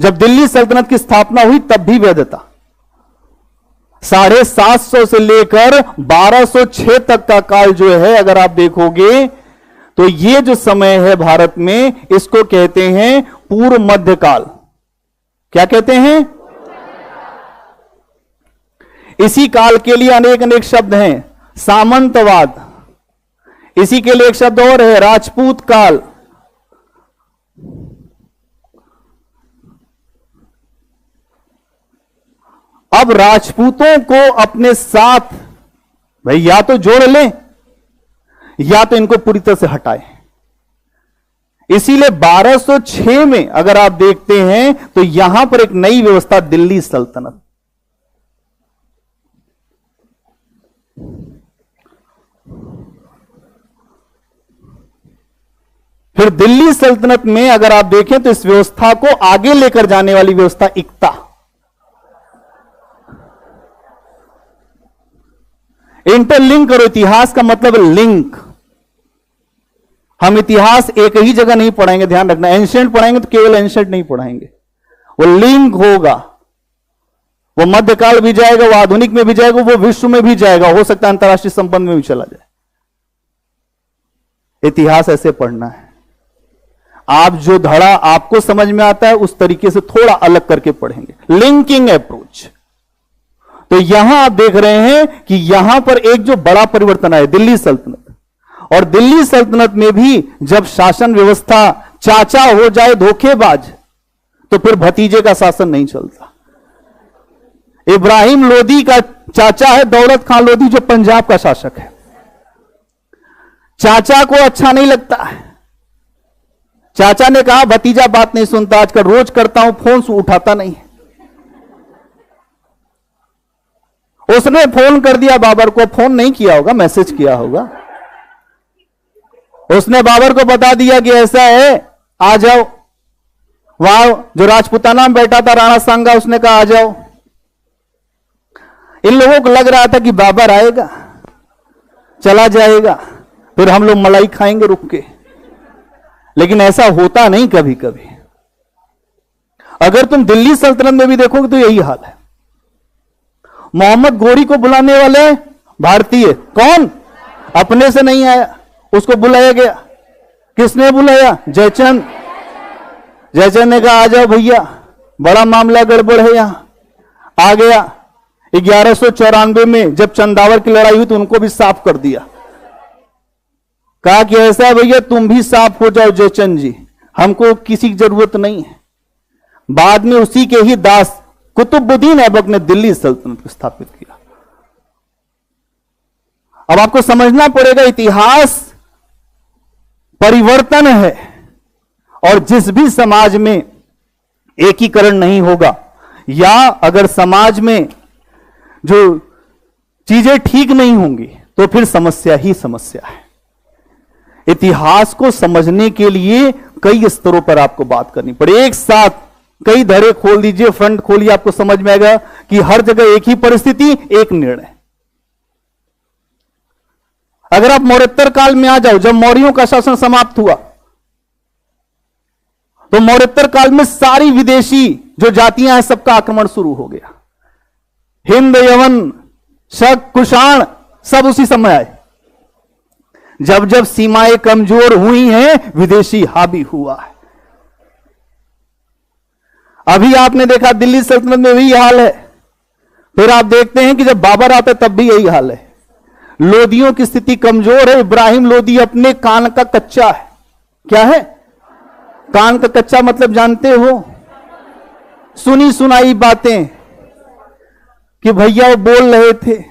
जब दिल्ली सल्तनत की स्थापना हुई तब भी वैधता। 750 से लेकर 1206 तक का काल जो है, अगर आप देखोगे तो ये जो समय है भारत में, इसको कहते हैं पूर्व मध्यकाल। क्या कहते हैं? इसी काल के लिए अनेक अनेक शब्द हैं। सामंतवाद, इसी के लिए एक शब्द और है, राजपूत काल। अब राजपूतों को अपने साथ भाई या तो जोड़ लें या तो इनको पूरी तरह से हटाएं। इसीलिए 1206 में अगर आप देखते हैं तो यहां पर एक नई व्यवस्था, दिल्ली सल्तनत। फिर दिल्ली सल्तनत में अगर आप देखें तो इस व्यवस्था को आगे लेकर जाने वाली व्यवस्था इक्ता। इंटरलिंक करो, इतिहास का मतलब लिंक। हम इतिहास एक ही जगह नहीं पढ़ाएंगे, ध्यान रखना। एंशिएंट पढ़ाएंगे तो केवल एंशिएंट नहीं पढ़ाएंगे, वो लिंक होगा, वो मध्यकाल भी जाएगा, वो आधुनिक में भी जाएगा, वो विश्व में भी जाएगा, हो सकता है अंतरराष्ट्रीय संबंध में भी चला जाए। इतिहास ऐसे पढ़ना है। आप जो धड़ा आपको समझ में आता है उस तरीके से थोड़ा अलग करके पढ़ेंगे, लिंकिंग अप्रोच। तो यहां आप देख रहे हैं कि यहां पर एक जो बड़ा परिवर्तन आया, दिल्ली सल्तनत। और दिल्ली सल्तनत में भी जब शासन व्यवस्था चाचा हो जाए धोखेबाज, तो फिर भतीजे का शासन नहीं चलता। इब्राहिम लोदी का चाचा है दौलत खान लोदी, जो पंजाब का शासक है। चाचा को अच्छा नहीं लगता है। चाचा ने कहा भतीजा बात नहीं सुनता, आजकल रोज करता हूं फोन, उठाता नहीं। उसने फोन कर दिया बाबर को, फोन नहीं किया होगा, मैसेज किया होगा। उसने बाबर को बता दिया कि ऐसा है, आ जाओ। वहां जो राजपुताना में बैठा था राणा सांगा, उसने कहा आ जाओ। इन लोगों को लग रहा था कि बाबर आएगा, चला जाएगा, फिर हम लोग मलाई खाएंगे रुक के। लेकिन ऐसा होता नहीं कभी कभी। अगर तुम दिल्ली सल्तनत में भी देखोगे तो यही हाल है। मोहम्मद गोरी को बुलाने वाले भारतीय, कौन? अपने से नहीं आया, उसको बुलाया गया। किसने बुलाया? जयचंद। जयचंद ने कहा आ जाओ भैया, बड़ा मामला गड़बड़ है यहां। आ गया। 1194 में जब चंदावर की लड़ाई हुई तो उनको भी साफ कर दिया। कहा कि ऐसा है भैया, तुम भी साफ हो जाओ जयचंद जी, हमको किसी की जरूरत नहीं है। बाद में उसी के ही दास कुतुबुद्दीन ऐबक ने दिल्ली सल्तनत को स्थापित किया। अब आपको समझना पड़ेगा, इतिहास परिवर्तन है। और जिस भी समाज में एकीकरण नहीं होगा, या अगर समाज में जो चीजें ठीक नहीं होंगी, तो फिर समस्या ही समस्या है। इतिहास को समझने के लिए कई स्तरों पर आपको बात करनी पड़े। एक साथ कई धड़े खोल दीजिए, फ्रंट खोलिए, आपको समझ में आएगा कि हर जगह एक ही परिस्थिति, एक निर्णय। अगर आप मौर्योत्तर काल में आ जाओ, जब मौर्यों का शासन समाप्त हुआ, तो मौर्योत्तर काल में सारी विदेशी जो जातियां हैं सबका आक्रमण शुरू हो गया। हिंद, यवन, शक, कुषाण सब उसी समय आए। जब जब सीमाएं कमजोर हुई हैं, विदेशी हावी हुआ है। अभी आपने देखा दिल्ली सल्तनत में भी हाल है। फिर आप देखते हैं कि जब बाबर आता है तब भी यही हाल है। लोदियों की स्थिति कमजोर है। इब्राहिम लोदी अपने कान का कच्चा है। क्या है? कान का कच्चा मतलब जानते हो? सुनी सुनाई बातें कि भैया वो बोल रहे थे,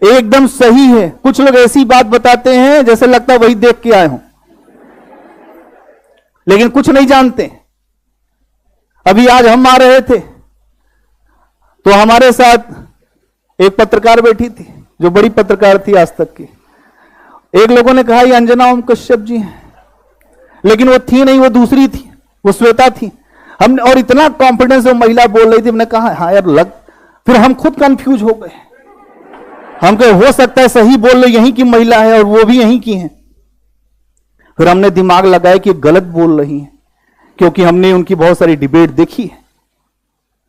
एकदम सही है। कुछ लोग ऐसी बात बताते हैं जैसे लगता है वही देख के आए हों, लेकिन कुछ नहीं जानते। अभी आज हम आ रहे थे तो हमारे साथ एक पत्रकार बैठी थी, जो बड़ी पत्रकार थी आज तक की। एक लोगों ने कहा ये अंजना ओम कश्यप जी हैं, लेकिन वो थी नहीं, वो दूसरी थी, वो श्वेता थी। हमने, और इतना कॉन्फिडेंस वो महिला बोल रही थी, हमने कहा हाँ यार लग। फिर हम खुद कंफ्यूज हो गए। हम कहे हो सकता है सही बोल रहे, यहीं की महिला है और वो भी यहीं की है। फिर हमने दिमाग लगाया कि गलत बोल रही है, क्योंकि हमने उनकी बहुत सारी डिबेट देखी है,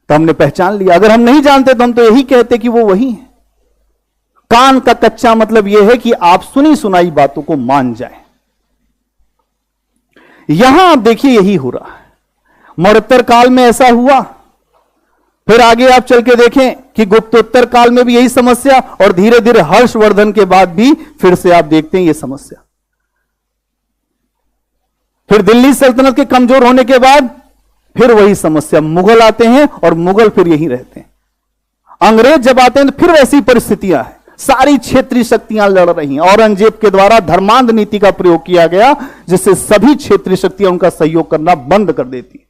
तो हमने पहचान लिया। अगर हम नहीं जानते तो हम तो यही कहते कि वो वही है। कान का कच्चा मतलब यह है कि आप सुनी सुनाई बातों को मान जाएं। यहां आप देखिए यही हो रहा है। मौर्योत्तर काल में ऐसा हुआ, फिर आगे आप चल के देखें कि गुप्तोत्तर काल में भी यही समस्या, और धीरे धीरे हर्षवर्धन के बाद भी फिर से आप देखते हैं यह समस्या। फिर दिल्ली सल्तनत के कमजोर होने के बाद फिर वही समस्या। मुगल आते हैं और मुगल फिर यहीं रहते हैं। अंग्रेज जब आते हैं तो फिर वैसी परिस्थितियां हैं। सारी क्षेत्रीय शक्तियां लड़ रही हैं। औरंगजेब के द्वारा धर्मांध नीति का प्रयोग किया गया, जिससे सभी क्षेत्रीय शक्तियां उनका सहयोग करना बंद कर देती।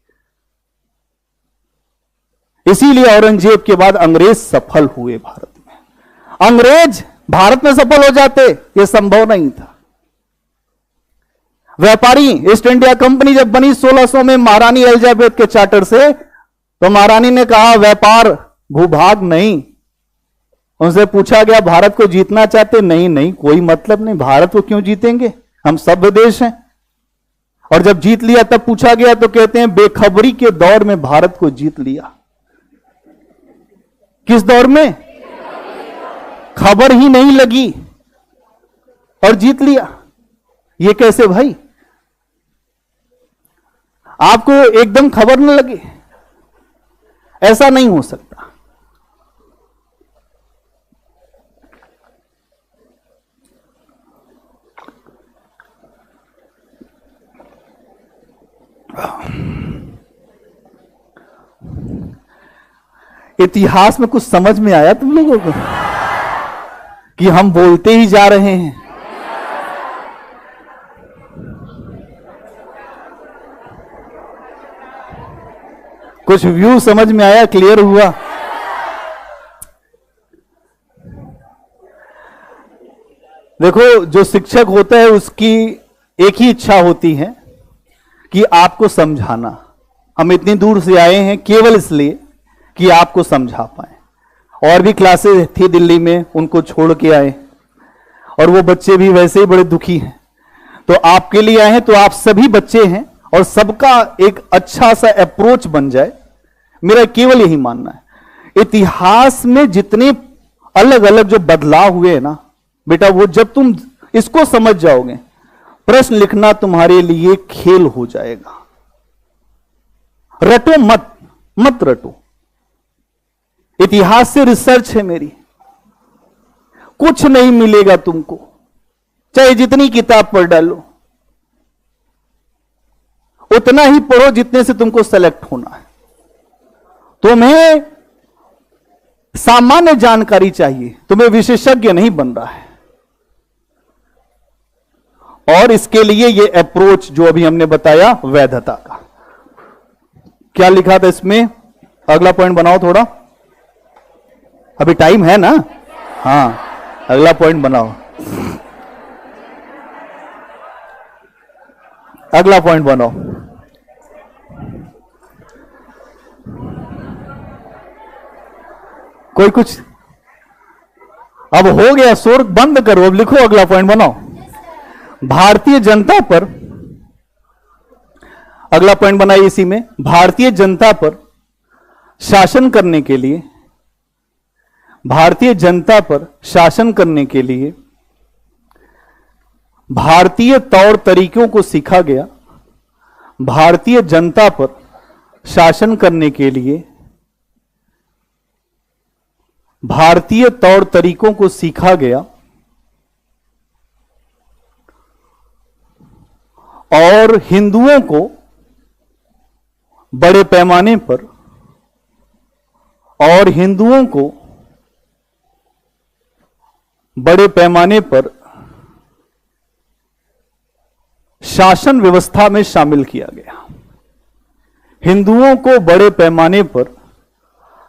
इसीलिए औरंगजेब के बाद अंग्रेज सफल हुए भारत में। अंग्रेज भारत में सफल हो जाते यह संभव नहीं था। व्यापारी ईस्ट इंडिया कंपनी जब बनी 1600 में महारानी एलिजाबेथ के चार्टर से, तो महारानी ने कहा व्यापार भूभाग नहीं। उनसे पूछा गया भारत को जीतना चाहते? नहीं नहीं, कोई मतलब नहीं, भारत को क्यों जीतेंगे, हम सभ्य देश हैं। और जब जीत लिया तब पूछा गया तो कहते हैं बेखबरी के दौर में भारत को जीत लिया। किस दौर में? खबर ही नहीं लगी और जीत लिया। ये कैसे भाई? आपको एकदम खबर न लगे, ऐसा नहीं हो सकता। इतिहास में कुछ समझ में आया तुम लोगों को कि हम बोलते ही जा रहे हैं? कुछ व्यू समझ में आया? क्लियर हुआ? देखो, जो शिक्षक होता है उसकी एक ही इच्छा होती है कि आपको समझाना। हम इतनी दूर से आए हैं केवल इसलिए कि आपको समझा पाए। और भी क्लासेस थी दिल्ली में, उनको छोड़ के आए और वो बच्चे भी वैसे ही बड़े दुखी हैं। तो आपके लिए आए हैं, तो आप सभी बच्चे हैं और सबका एक अच्छा सा अप्रोच बन जाए, मेरा केवल यही मानना है। इतिहास में जितने अलग अलग जो बदलाव हुए हैं ना बेटा, वो जब तुम इसको समझ जाओगे, प्रश्न लिखना तुम्हारे लिए खेल हो जाएगा। रटो मत, मत रटो। इतिहास से रिसर्च है मेरी, कुछ नहीं मिलेगा तुमको, चाहे जितनी किताब पढ़ डालो। उतना ही पढ़ो जितने से तुमको सेलेक्ट होना है। तुम्हें सामान्य जानकारी चाहिए, तुम्हें विशेषज्ञ नहीं बन रहा है। और इसके लिए ये अप्रोच जो अभी हमने बताया वैधता का, क्या लिखा था इसमें? अगला पॉइंट बनाओ थोड़ा, अभी टाइम है ना? हाँ, अगला पॉइंट बनाओ। अगला पॉइंट बनाओ। कोई कुछ? अब हो गया, शोर बंद करो, अब लिखो, अगला पॉइंट बनाओ। भारतीय जनता पर, अगला पॉइंट बनाइए इसी में, भारतीय जनता पर शासन करने के लिए, भारतीय जनता पर शासन करने के लिए भारतीय तौर तरीकों को सीखा गया। भारतीय जनता पर शासन करने के लिए भारतीय तौर तरीकों को सीखा गया और हिंदुओं को बड़े पैमाने पर शासन व्यवस्था में शामिल किया गया। हिंदुओं को बड़े पैमाने पर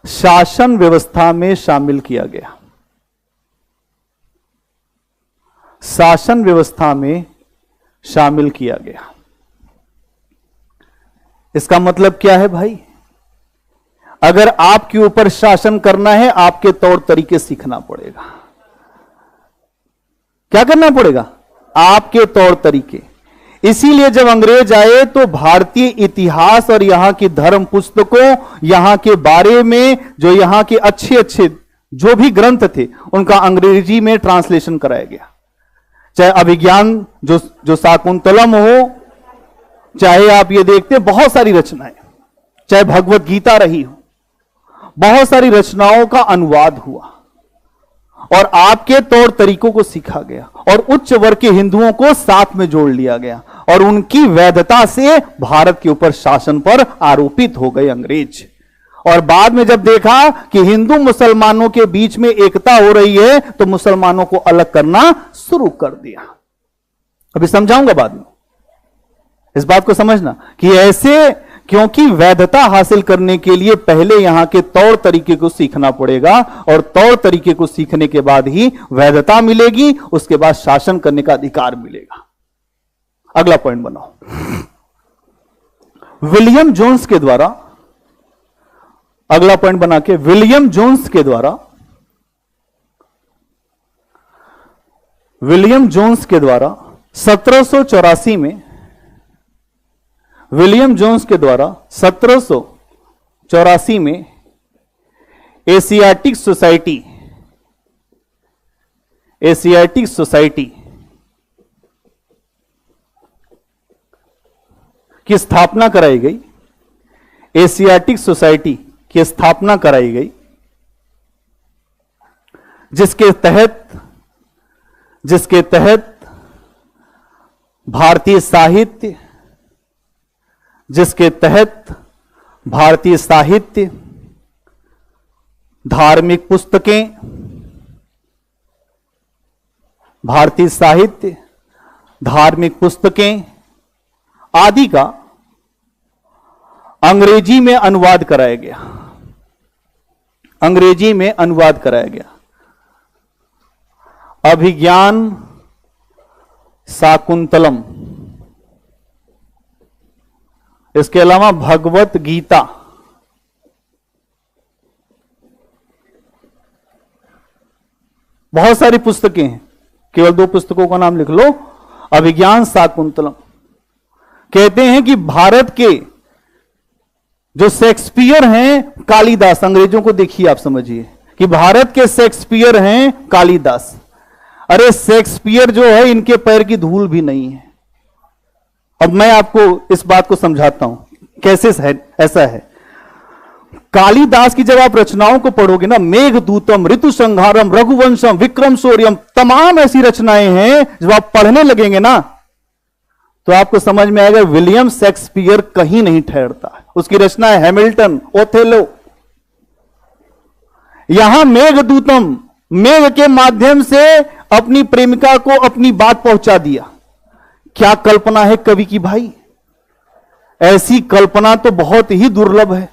शासन व्यवस्था में शामिल किया गया। शासन व्यवस्था में शामिल किया गया। इसका मतलब क्या है भाई? अगर आपके ऊपर शासन करना है, आपके तौर तरीके सीखना पड़ेगा। क्या करना पड़ेगा? आपके तौर तरीके। इसीलिए जब अंग्रेज आए तो भारतीय इतिहास और यहां की धर्म पुस्तकों, यहां के बारे में जो यहां के अच्छे अच्छे जो भी ग्रंथ थे, उनका अंग्रेजी में ट्रांसलेशन कराया गया। चाहे अभिज्ञान जो शाकुंतलम हो, चाहे आप ये देखते बहुत सारी रचनाएं, चाहे भगवत गीता रही हो, बहुत सारी रचनाओं का अनुवाद हुआ और आपके तौर तरीकों को सीखा गया और उच्च वर्ग के हिंदुओं को साथ में जोड़ लिया गया और उनकी वैधता से भारत के ऊपर शासन पर आरोपित हो गए अंग्रेज। और बाद में जब देखा कि हिंदू मुसलमानों के बीच में एकता हो रही है तो मुसलमानों को अलग करना शुरू कर दिया। अभी समझाऊंगा बाद में। इस बात को समझना कि ऐसे, क्योंकि वैधता हासिल करने के लिए पहले यहां के तौर तरीके को सीखना पड़ेगा और तौर तरीके को सीखने के बाद ही वैधता मिलेगी, उसके बाद शासन करने का अधिकार मिलेगा। अगला पॉइंट बनाओ। विलियम जोन्स के द्वारा, अगला पॉइंट बना के, विलियम जोन्स के द्वारा 1784 में विलियम जोन्स के द्वारा 1784 में एशियाटिक सोसाइटी की स्थापना कराई गई। एशियाटिक सोसाइटी की स्थापना कराई गई, जिसके तहत भारतीय साहित्य, धार्मिक पुस्तकें, आदि का अंग्रेजी में अनुवाद कराया गया। अभिज्ञान शाकुंतलम, इसके अलावा भगवत गीता, बहुत सारी पुस्तकें हैं, केवल 2 पुस्तकों का नाम लिख लो। अभिज्ञान शाकुंतलम कहते हैं कि भारत के जो शेक्सपियर हैं कालिदास, अंग्रेजों को देखिए, आप समझिए कि भारत के शेक्सपियर हैं कालिदास। अरे शेक्सपियर जो है, इनके पैर की धूल भी नहीं है। अब मैं आपको इस बात को समझाता हूं कैसे ऐसा है। कालिदास की जब आप रचनाओं को पढ़ोगे ना, मेघदूतम, ऋतु संहारम, रघुवंशम, विक्रम शौर्यम, तमाम ऐसी रचनाएं हैं, जब आप पढ़ने लगेंगे ना तो आपको समझ में आएगा विलियम शेक्सपियर कहीं नहीं ठहरता। उसकी रचना है हैमिल्टन, ओथेलो। यहां मेघदूतम, मेघ के माध्यम से अपनी प्रेमिका को अपनी बात पहुंचा दिया। क्या कल्पना है कवि की भाई, ऐसी कल्पना तो बहुत ही दुर्लभ है।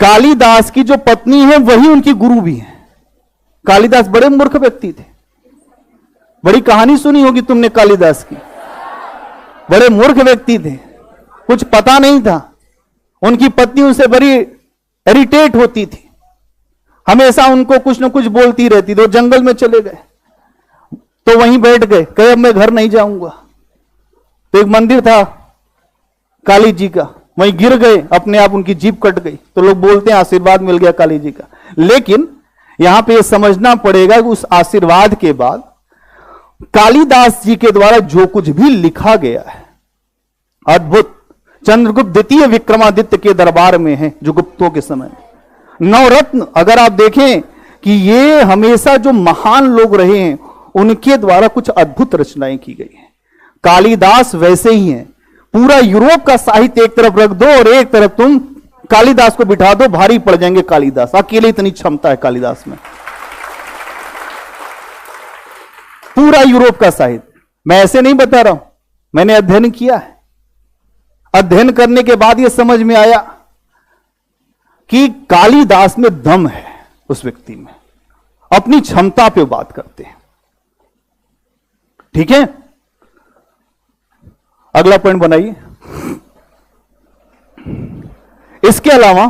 कालिदास की जो पत्नी है वही उनकी गुरु भी है। कालिदास बड़े मूर्ख व्यक्ति थे, बड़ी कहानी सुनी होगी तुमने कालिदास की। बड़े मूर्ख व्यक्ति थे, कुछ पता नहीं था। उनकी पत्नी उनसे बड़ी इरिटेट होती थी, हमेशा उनको कुछ न कुछ बोलती रहती थी। वो जंगल में चले गए तो वहीं बैठ गए, कहे अब मैं घर नहीं जाऊंगा। तो एक मंदिर था काली जी का, वहीं गिर गए, अपने आप उनकी जीभ कट गई। तो लोग बोलते हैं आशीर्वाद मिल गया काली जी का। लेकिन यहां पे यह समझना पड़ेगा कि उस आशीर्वाद के बाद कालिदास जी के द्वारा जो कुछ भी लिखा गया है अद्भुत। चंद्रगुप्त द्वितीय विक्रमादित्य के दरबार में है, जो गुप्तों के समय में। नवरत्न अगर आप देखें कि ये हमेशा जो महान लोग रहे हैं उनके द्वारा कुछ अद्भुत रचनाएं की गई हैं। कालिदास वैसे ही हैं। पूरा यूरोप का साहित्य एक तरफ रख दो और एक तरफ तुम कालिदास को बिठा दो, भारी पड़ जाएंगे कालिदास। अकेले इतनी क्षमता है कालिदास में। पूरा यूरोप का साहित्य, मैं ऐसे नहीं बता रहा हूं, मैंने अध्ययन किया है। अध्ययन करने के बाद यह समझ में आया कि कालिदास में दम है उस व्यक्ति में, अपनी क्षमता पे बात करते हैं। ठीक है, अगला पॉइंट बनाइए। इसके अलावा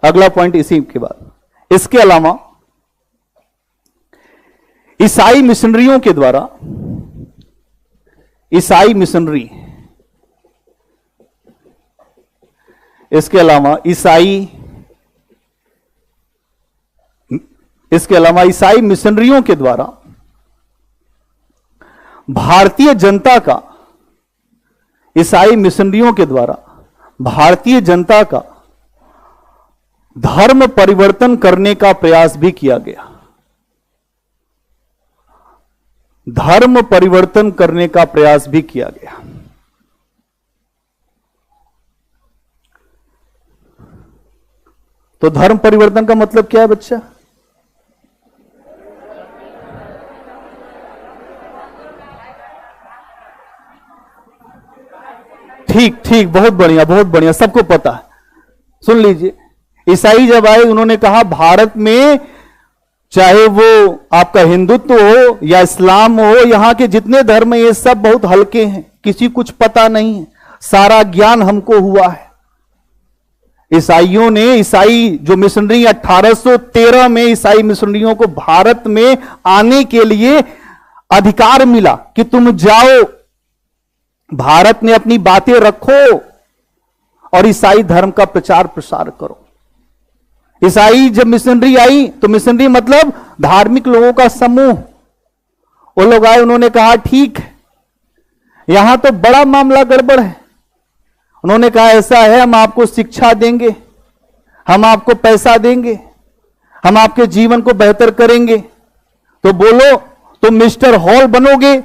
अगला पॉइंट इसी के बाद, इसके अलावा ईसाई मिशनरियों के द्वारा, ईसाई मिशनरी, इसके अलावा ईसाई मिशनरियों के द्वारा भारतीय जनता का, ईसाई मिशनरियों के द्वारा भारतीय जनता का धर्म परिवर्तन करने का प्रयास भी किया गया। धर्म परिवर्तन करने का प्रयास भी किया गया। तो धर्म परिवर्तन का मतलब क्या है बच्चा? ठीक ठीक, बहुत बढ़िया बहुत बढ़िया, सबको पता है। सुन लीजिए, ईसाई जब आए उन्होंने कहा भारत में चाहे वो आपका हिंदुत्व हो या इस्लाम हो, यहां के जितने धर्म हैं ये सब बहुत हल्के हैं, किसी कुछ पता नहीं है, सारा ज्ञान हमको हुआ है। ईसाइयों ने, ईसाई जो मिशनरी 1813 में ईसाई मिशनरियों को भारत में आने के लिए अधिकार मिला कि तुम जाओ, भारत में अपनी बातें रखो और ईसाई धर्म का प्रचार प्रसार करो। ईसाई जब मिशनरी आई तो मिशनरी मतलब धार्मिक लोगों का समूह, वो लोग आए, उन्होंने कहा ठीक है, यहां तो बड़ा मामला गड़बड़ है। उन्होंने कहा ऐसा है, हम आपको शिक्षा देंगे, हम आपको पैसा देंगे, हम आपके जीवन को बेहतर करेंगे, तो बोलो तुम मिस्टर हॉल बनोगे?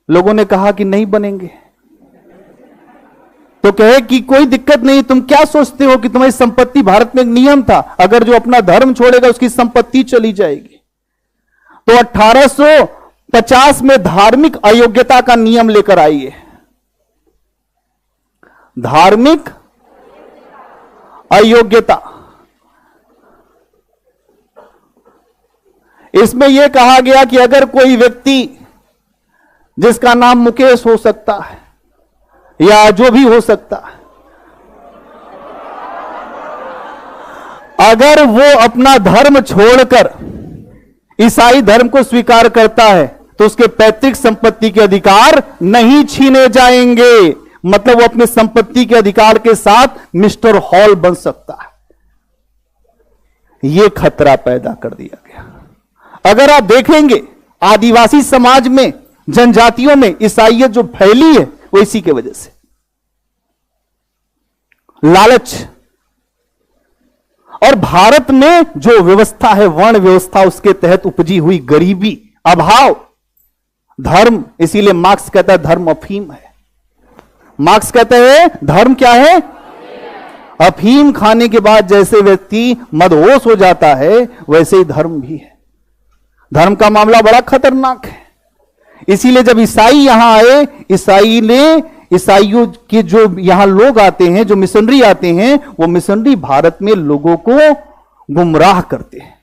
लोगों ने कहा कि नहीं बनेंगे। तो कहे कि कोई दिक्कत नहीं, तुम क्या सोचते हो कि तुम्हारी संपत्ति, भारत में एक नियम था, अगर जो अपना धर्म छोड़ेगा उसकी संपत्ति चली जाएगी। तो 1850 में धार्मिक अयोग्यता का नियम लेकर आई है। धार्मिक अयोग्यता, इसमें यह कहा गया कि अगर कोई व्यक्ति जिसका नाम मुकेश हो सकता है या जो भी हो सकता है, अगर वो अपना धर्म छोड़कर ईसाई धर्म को स्वीकार करता है तो उसके पैतृक संपत्ति के अधिकार नहीं छीने जाएंगे। मतलब वो अपने संपत्ति के अधिकार के साथ मिस्टर हॉल बन सकता है। यह खतरा पैदा कर दिया गया। अगर आप देखेंगे आदिवासी समाज में, जनजातियों में ईसाईयत जो फैली है वो इसी के वजह से, लालच। और भारत में जो व्यवस्था है, वर्ण व्यवस्था, उसके तहत उपजी हुई गरीबी, अभाव, धर्म, इसीलिए मार्क्स कहता है धर्म अफीम है। मार्क्स कहते हैं धर्म क्या है? अफीम खाने के बाद जैसे व्यक्ति मदहोश हो जाता है वैसे ही धर्म भी है। धर्म का मामला बड़ा खतरनाक है। इसीलिए जब ईसाई यहां आए, ईसाइयों के जो यहां लोग आते हैं, जो मिशनरी आते हैं, वो मिशनरी भारत में लोगों को गुमराह करते हैं।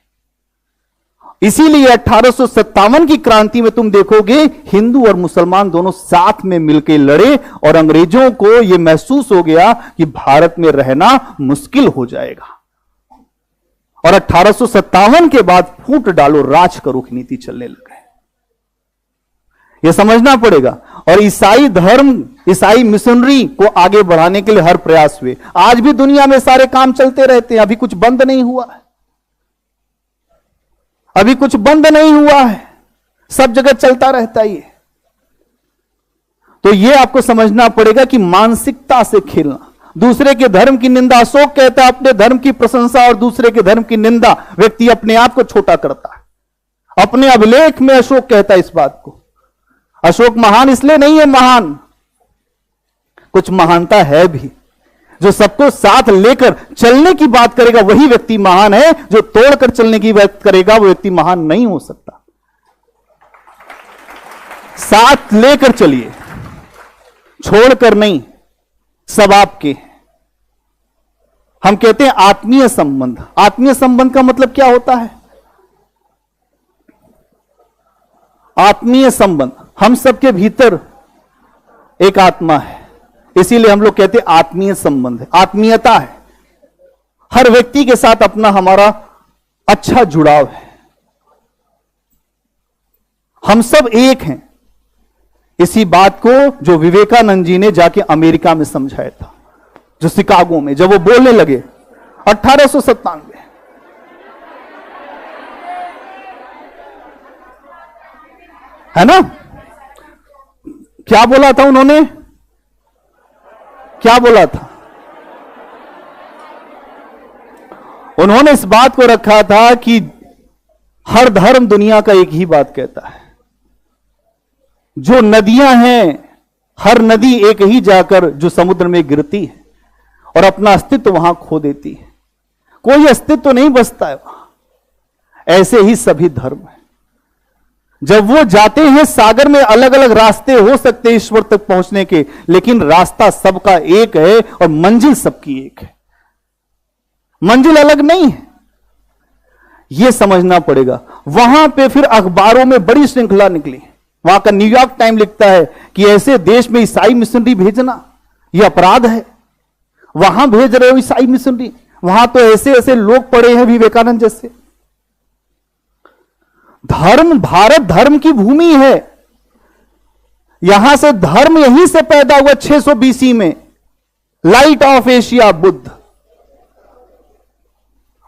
इसीलिए 1857 की क्रांति में तुम देखोगे हिंदू और मुसलमान दोनों साथ में मिलकर लड़े और अंग्रेजों को यह महसूस हो गया कि भारत में रहना मुश्किल हो जाएगा। और 1857 के बाद फूट डालो राज करो की नीति चलने लगे। यह समझना पड़ेगा। और ईसाई धर्म, ईसाई मिशनरी को आगे बढ़ाने के लिए हर प्रयास हुए। आज भी दुनिया में सारे काम चलते रहते हैं, अभी कुछ बंद नहीं हुआ है, अभी कुछ बंद नहीं हुआ है, सब जगह चलता रहता ही है। तो यह आपको समझना पड़ेगा कि मानसिकता से खेलना, दूसरे के धर्म की निंदा, अशोक कहता है अपने धर्म की प्रशंसा और दूसरे के धर्म की निंदा, व्यक्ति अपने आप को छोटा करता है। अपने अभिलेख में अशोक कहता है इस बात को। अशोक महान इसलिए नहीं है महान, कुछ महानता है भी। जो सबको साथ लेकर चलने की बात करेगा वही व्यक्ति महान है, जो तोड़कर चलने की बात करेगा वो व्यक्ति महान नहीं हो सकता। साथ लेकर चलिए, छोड़कर नहीं, सब आपके। हम कहते हैं आत्मीय संबंध। आत्मीय संबंध का मतलब क्या होता है? आत्मीय संबंध, हम सबके भीतर एक आत्मा है, इसीलिए हम लोग कहते हैं आत्मीय संबंध है, आत्मीयता है। हर व्यक्ति के साथ अपना हमारा अच्छा जुड़ाव है, हम सब एक हैं। इसी बात को जो विवेकानंद जी ने जाके अमेरिका में समझाया था, जो शिकागो में जब वो बोलने लगे 1897, है ना? क्या बोला था उन्होंने? क्या बोला था? उन्होंने इस बात को रखा था कि हर धर्म दुनिया का एक ही बात कहता है, जो नदियां हैं, हर नदी एक ही जाकर जो समुद्र में गिरती है और अपना अस्तित्व वहां खो देती है, कोई अस्तित्व नहीं बचता है वहां। ऐसे ही सभी धर्म है। जब वो जाते हैं सागर में, अलग अलग रास्ते हो सकते हैं ईश्वर तक पहुंचने के, लेकिन रास्ता सबका एक है और मंजिल सबकी एक है, मंजिल अलग नहीं है। यह समझना पड़ेगा। वहां पे फिर अखबारों में बड़ी श्रृंखला निकली। वहां का न्यूयॉर्क टाइम लिखता है कि ऐसे देश में ईसाई मिशनरी भेजना यह अपराध है। वहां भेज रहे हो ईसाई मिशनरी, वहां तो ऐसे ऐसे लोग पड़े हैं विवेकानंद जैसे। धर्म, भारत धर्म की भूमि है, यहां से धर्म यहीं से पैदा हुआ 600 बीसी में। Light of Asia Buddha,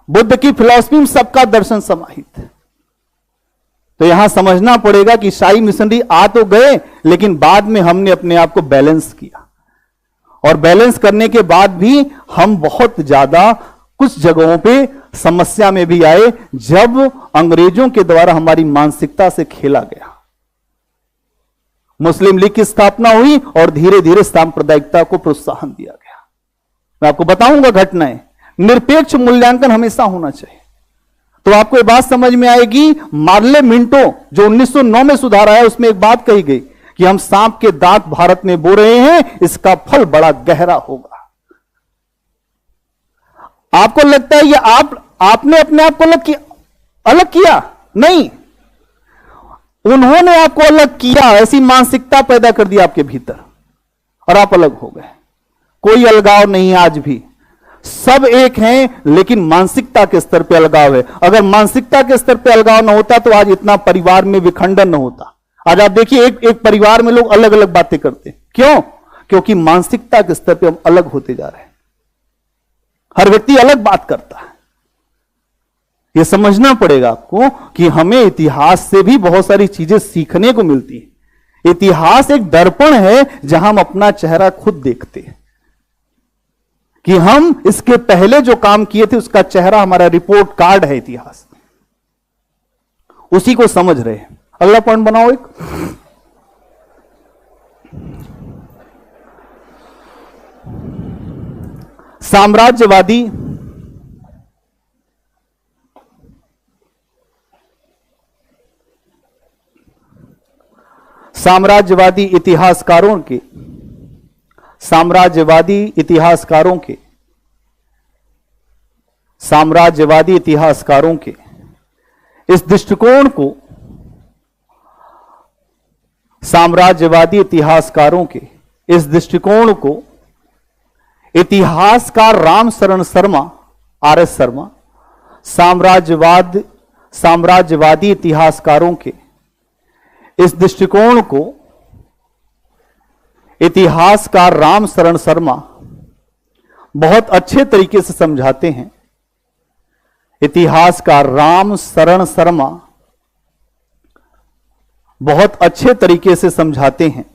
Buddha की फिलॉसफी में सबका दर्शन समाहित है। तो यहां समझना पड़ेगा कि ईसाई मिशनरी आ तो गए, लेकिन बाद में हमने अपने आप को बैलेंस किया, और बैलेंस करने के बाद भी हम बहुत ज्यादा कुछ जगहों पे समस्या में भी आए, जब अंग्रेजों के द्वारा हमारी मानसिकता से खेला गया। मुस्लिम लीग की स्थापना हुई और धीरे धीरे सांप्रदायिकता को प्रोत्साहन दिया गया। मैं आपको बताऊंगा घटनाएं। निरपेक्ष मूल्यांकन हमेशा होना चाहिए। तो आपको ये बात समझ में आएगी, मार्ले मिंटो जो 1909 में सुधार आया, उसमें एक बात कही गई कि हम सांप के दांत भारत में बो रहे हैं, इसका फल बड़ा गहरा होगा। आपको लगता है ये आपने अपने आप को अलग किया? नहीं, उन्होंने आपको अलग किया, ऐसी मानसिकता पैदा कर दी आपके भीतर और आप अलग हो गए। कोई अलगाव नहीं है आज भी, सब एक हैं, लेकिन मानसिकता के स्तर पे अलगाव है। अगर मानसिकता के स्तर पे अलगाव ना होता तो आज इतना परिवार में विखंडन न होता। आज आप देखिए एक परिवार में लोग अलग अलग बातें करते हैं। क्यों? क्योंकि मानसिकता के स्तर पे हम अलग होते जा रहे हैं। हर व्यक्ति अलग बात करता है। यह समझना पड़ेगा आपको कि हमें इतिहास से भी बहुत सारी चीजें सीखने को मिलती है। इतिहास एक दर्पण है जहां हम अपना चेहरा खुद देखते हैं कि हम इसके पहले जो काम किए थे उसका चेहरा हमारा रिपोर्ट कार्ड है इतिहास, उसी को समझ रहे हैं। अगला पॉइंट बनाओ एक। साम्राज्यवादी इतिहासकारों के इस दृष्टिकोण को, इतिहासकार राम शरण शर्मा, RS शर्मा, साम्राज्यवादी इतिहासकारों के इस दृष्टिकोण को इतिहासकार राम शरण शर्मा बहुत अच्छे तरीके से समझाते हैं। इतिहासकार राम शरण शर्मा बहुत अच्छे तरीके से समझाते हैं।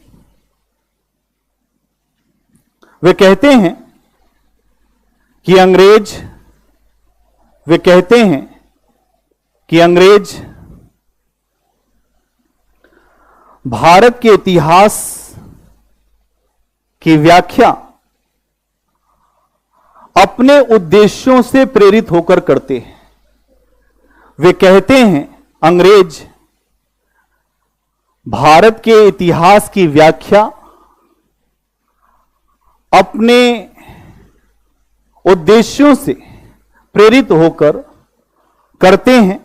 वे कहते हैं कि अंग्रेज भारत के इतिहास की व्याख्या अपने उद्देश्यों से प्रेरित होकर करते हैं। वे कहते हैं अंग्रेज भारत के इतिहास की व्याख्या अपने उद्देश्यों से प्रेरित होकर करते हैं।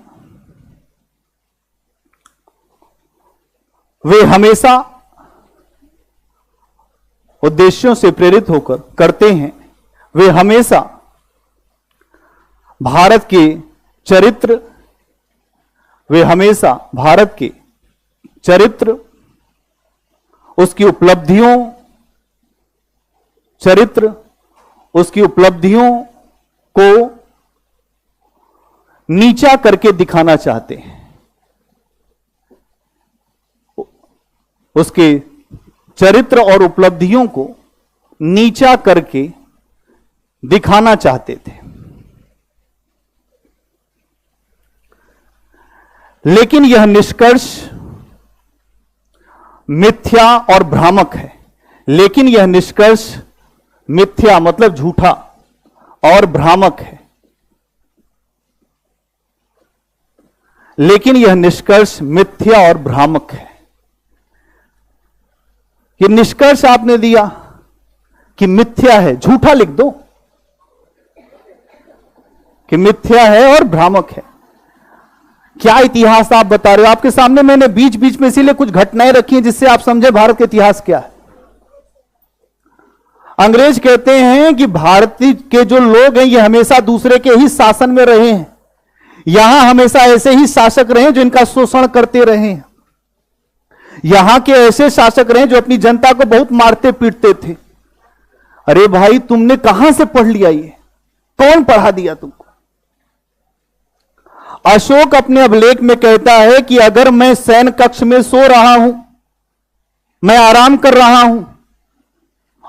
वे हमेशा उद्देश्यों से प्रेरित होकर करते हैं। वे हमेशा भारत के चरित्र, उसकी उपलब्धियों को नीचा करके दिखाना चाहते हैं। उसके चरित्र और उपलब्धियों को नीचा करके दिखाना चाहते थे। लेकिन यह निष्कर्ष मिथ्या और भ्रामक है। लेकिन यह निष्कर्ष मिथ्या मतलब झूठा और भ्रामक है। लेकिन यह निष्कर्ष मिथ्या और भ्रामक है। ये निष्कर्ष आपने दिया कि मिथ्या है, झूठा लिख दो कि मिथ्या है और भ्रामक है। क्या इतिहास आप बता रहे हो? आपके सामने मैंने बीच बीच में इसीलिए कुछ घटनाएं रखी हैं जिससे आप समझे भारत का इतिहास क्या है। अंग्रेज कहते हैं कि भारतीय के जो लोग हैं ये हमेशा दूसरे के ही शासन में रहे हैं, यहां हमेशा ऐसे ही शासक रहे जो इनका शोषण करते रहे हैं, यहां के ऐसे शासक रहे जो अपनी जनता को बहुत मारते पीटते थे। अरे भाई, तुमने कहां से पढ़ लिया ये? कौन पढ़ा दिया तुमको? अशोक अपने अभिलेख में कहता है कि अगर मैं शयन कक्ष में सो रहा हूं, मैं आराम कर रहा हूं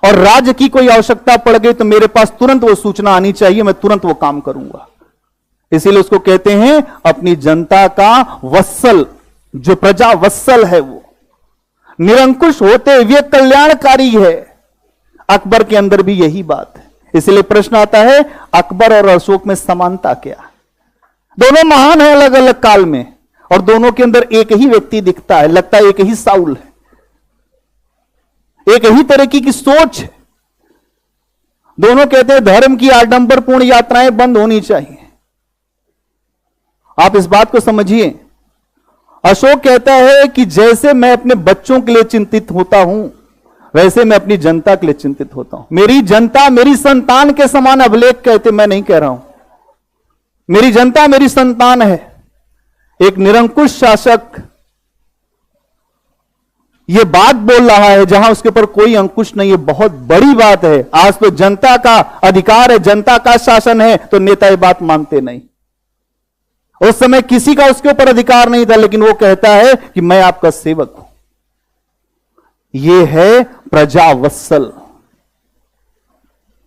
और राज्य की कोई आवश्यकता पड़ गई तो मेरे पास तुरंत वो सूचना आनी चाहिए, मैं तुरंत वो काम करूंगा। इसीलिए उसको कहते हैं अपनी जनता का वत्सल, जो प्रजा वत्सल है वो निरंकुश होते हुए कल्याणकारी है। अकबर के अंदर भी यही बात है। इसलिए प्रश्न आता है, अकबर और अशोक में समानता क्या? दोनों महान है अलग अलग काल में, और दोनों के अंदर एक ही व्यक्ति दिखता है, लगता है एक ही साउल है, एक ही तरह की सोच है। दोनों कहते हैं धर्म की आडंबरपूर्ण यात्राएं बंद होनी चाहिए। आप इस बात को समझिए। अशोक कहता है कि जैसे मैं अपने बच्चों के लिए चिंतित होता हूं, वैसे मैं अपनी जनता के लिए चिंतित होता हूं। मेरी जनता मेरी संतान के समान, अभिलेख कहते, मैं नहीं कह रहा हूं, मेरी जनता मेरी संतान है। एक निरंकुश शासक ये बात बोल रहा है जहां उसके ऊपर कोई अंकुश नहीं है, बहुत बड़ी बात है। आज तो जनता का अधिकार है, जनता का शासन है, तो नेता ये बात मानते नहीं। उस समय किसी का उसके ऊपर अधिकार नहीं था, लेकिन वो कहता है कि मैं आपका सेवक हूं। यह है प्रजावत्सल।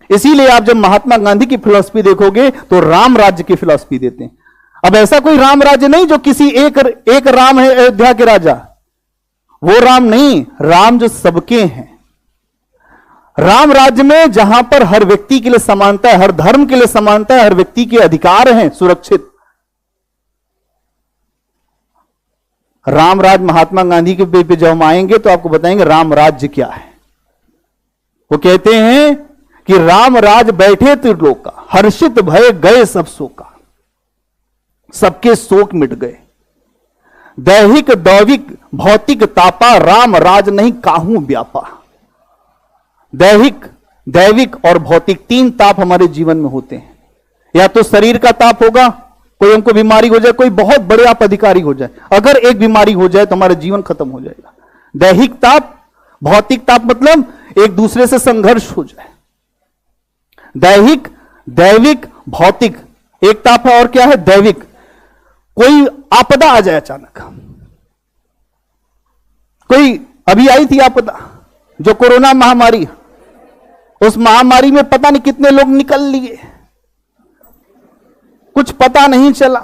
इसीलिए आप जब महात्मा गांधी की फिलॉसफी देखोगे तो राम राज्य की फिलॉसफी देते हैं। अब ऐसा कोई राम राज्य नहीं जो किसी एक राम है अयोध्या के राजा, वो राम नहीं, राम जो सबके हैं। राम राज्य में जहां पर हर व्यक्ति के लिए समानता है, हर धर्म के लिए समानता है, हर व्यक्ति के अधिकार हैं सुरक्षित। राम राज महात्मा गांधी के पे जब हम आएंगे तो आपको बताएंगे राम राज्य क्या है। वो कहते हैं कि राम राज बैठे त्रिलोका, हर्षित भय गए सब शोका, सबके शोक मिट गए। दैहिक दैविक भौतिक तापा, राम राज नहीं काहू व्यापा। दैहिक दैविक और भौतिक तीन ताप हमारे जीवन में होते हैं। या तो शरीर का ताप होगा, कोई हमको बीमारी हो जाए, कोई बहुत बड़े आप अधिकारी हो जाए, अगर एक बीमारी हो जाए तो हमारा जीवन खत्म हो जाएगा। दैहिक ताप, भौतिक ताप मतलब एक दूसरे से संघर्ष हो जाए। दैहिक दैविक भौतिक एक ताप है, और क्या है दैविक, कोई आपदा आ जाए अचानक। कोई अभी आई थी आपदा जो कोरोना महामारी, उस महामारी में पता नहीं कितने लोग निकल लिए, कुछ पता नहीं चला।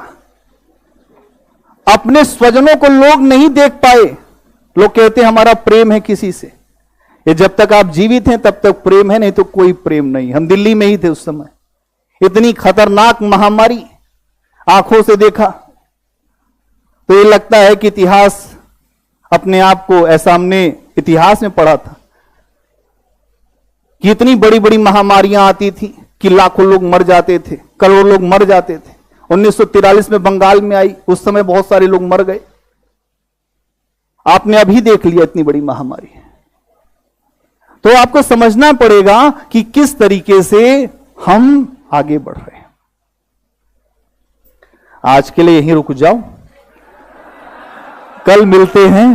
अपने स्वजनों को लोग नहीं देख पाए। लोग कहते हैं हमारा प्रेम है किसी से। ये जब तक आप जीवित हैं तब तक प्रेम है, नहीं तो कोई प्रेम नहीं। हम दिल्ली में ही थे उस समय, इतनी खतरनाक महामारी आंखों से देखा तो ये लगता है कि इतिहास अपने आप को ऐसा हमने इतिहास में पढ़ा था कि इतनी बड़ी बड़ी महामारियां आती थी कि लाखों लोग मर जाते थे, करोड़ों लोग मर जाते थे। 1943 में बंगाल में आई, उस समय बहुत सारे लोग मर गए। आपने अभी देख लिया इतनी बड़ी महामारी। तो आपको समझना पड़ेगा कि किस तरीके से हम आगे बढ़ रहे हैं। आज के लिए यहीं रुक जाओ, कल मिलते हैं।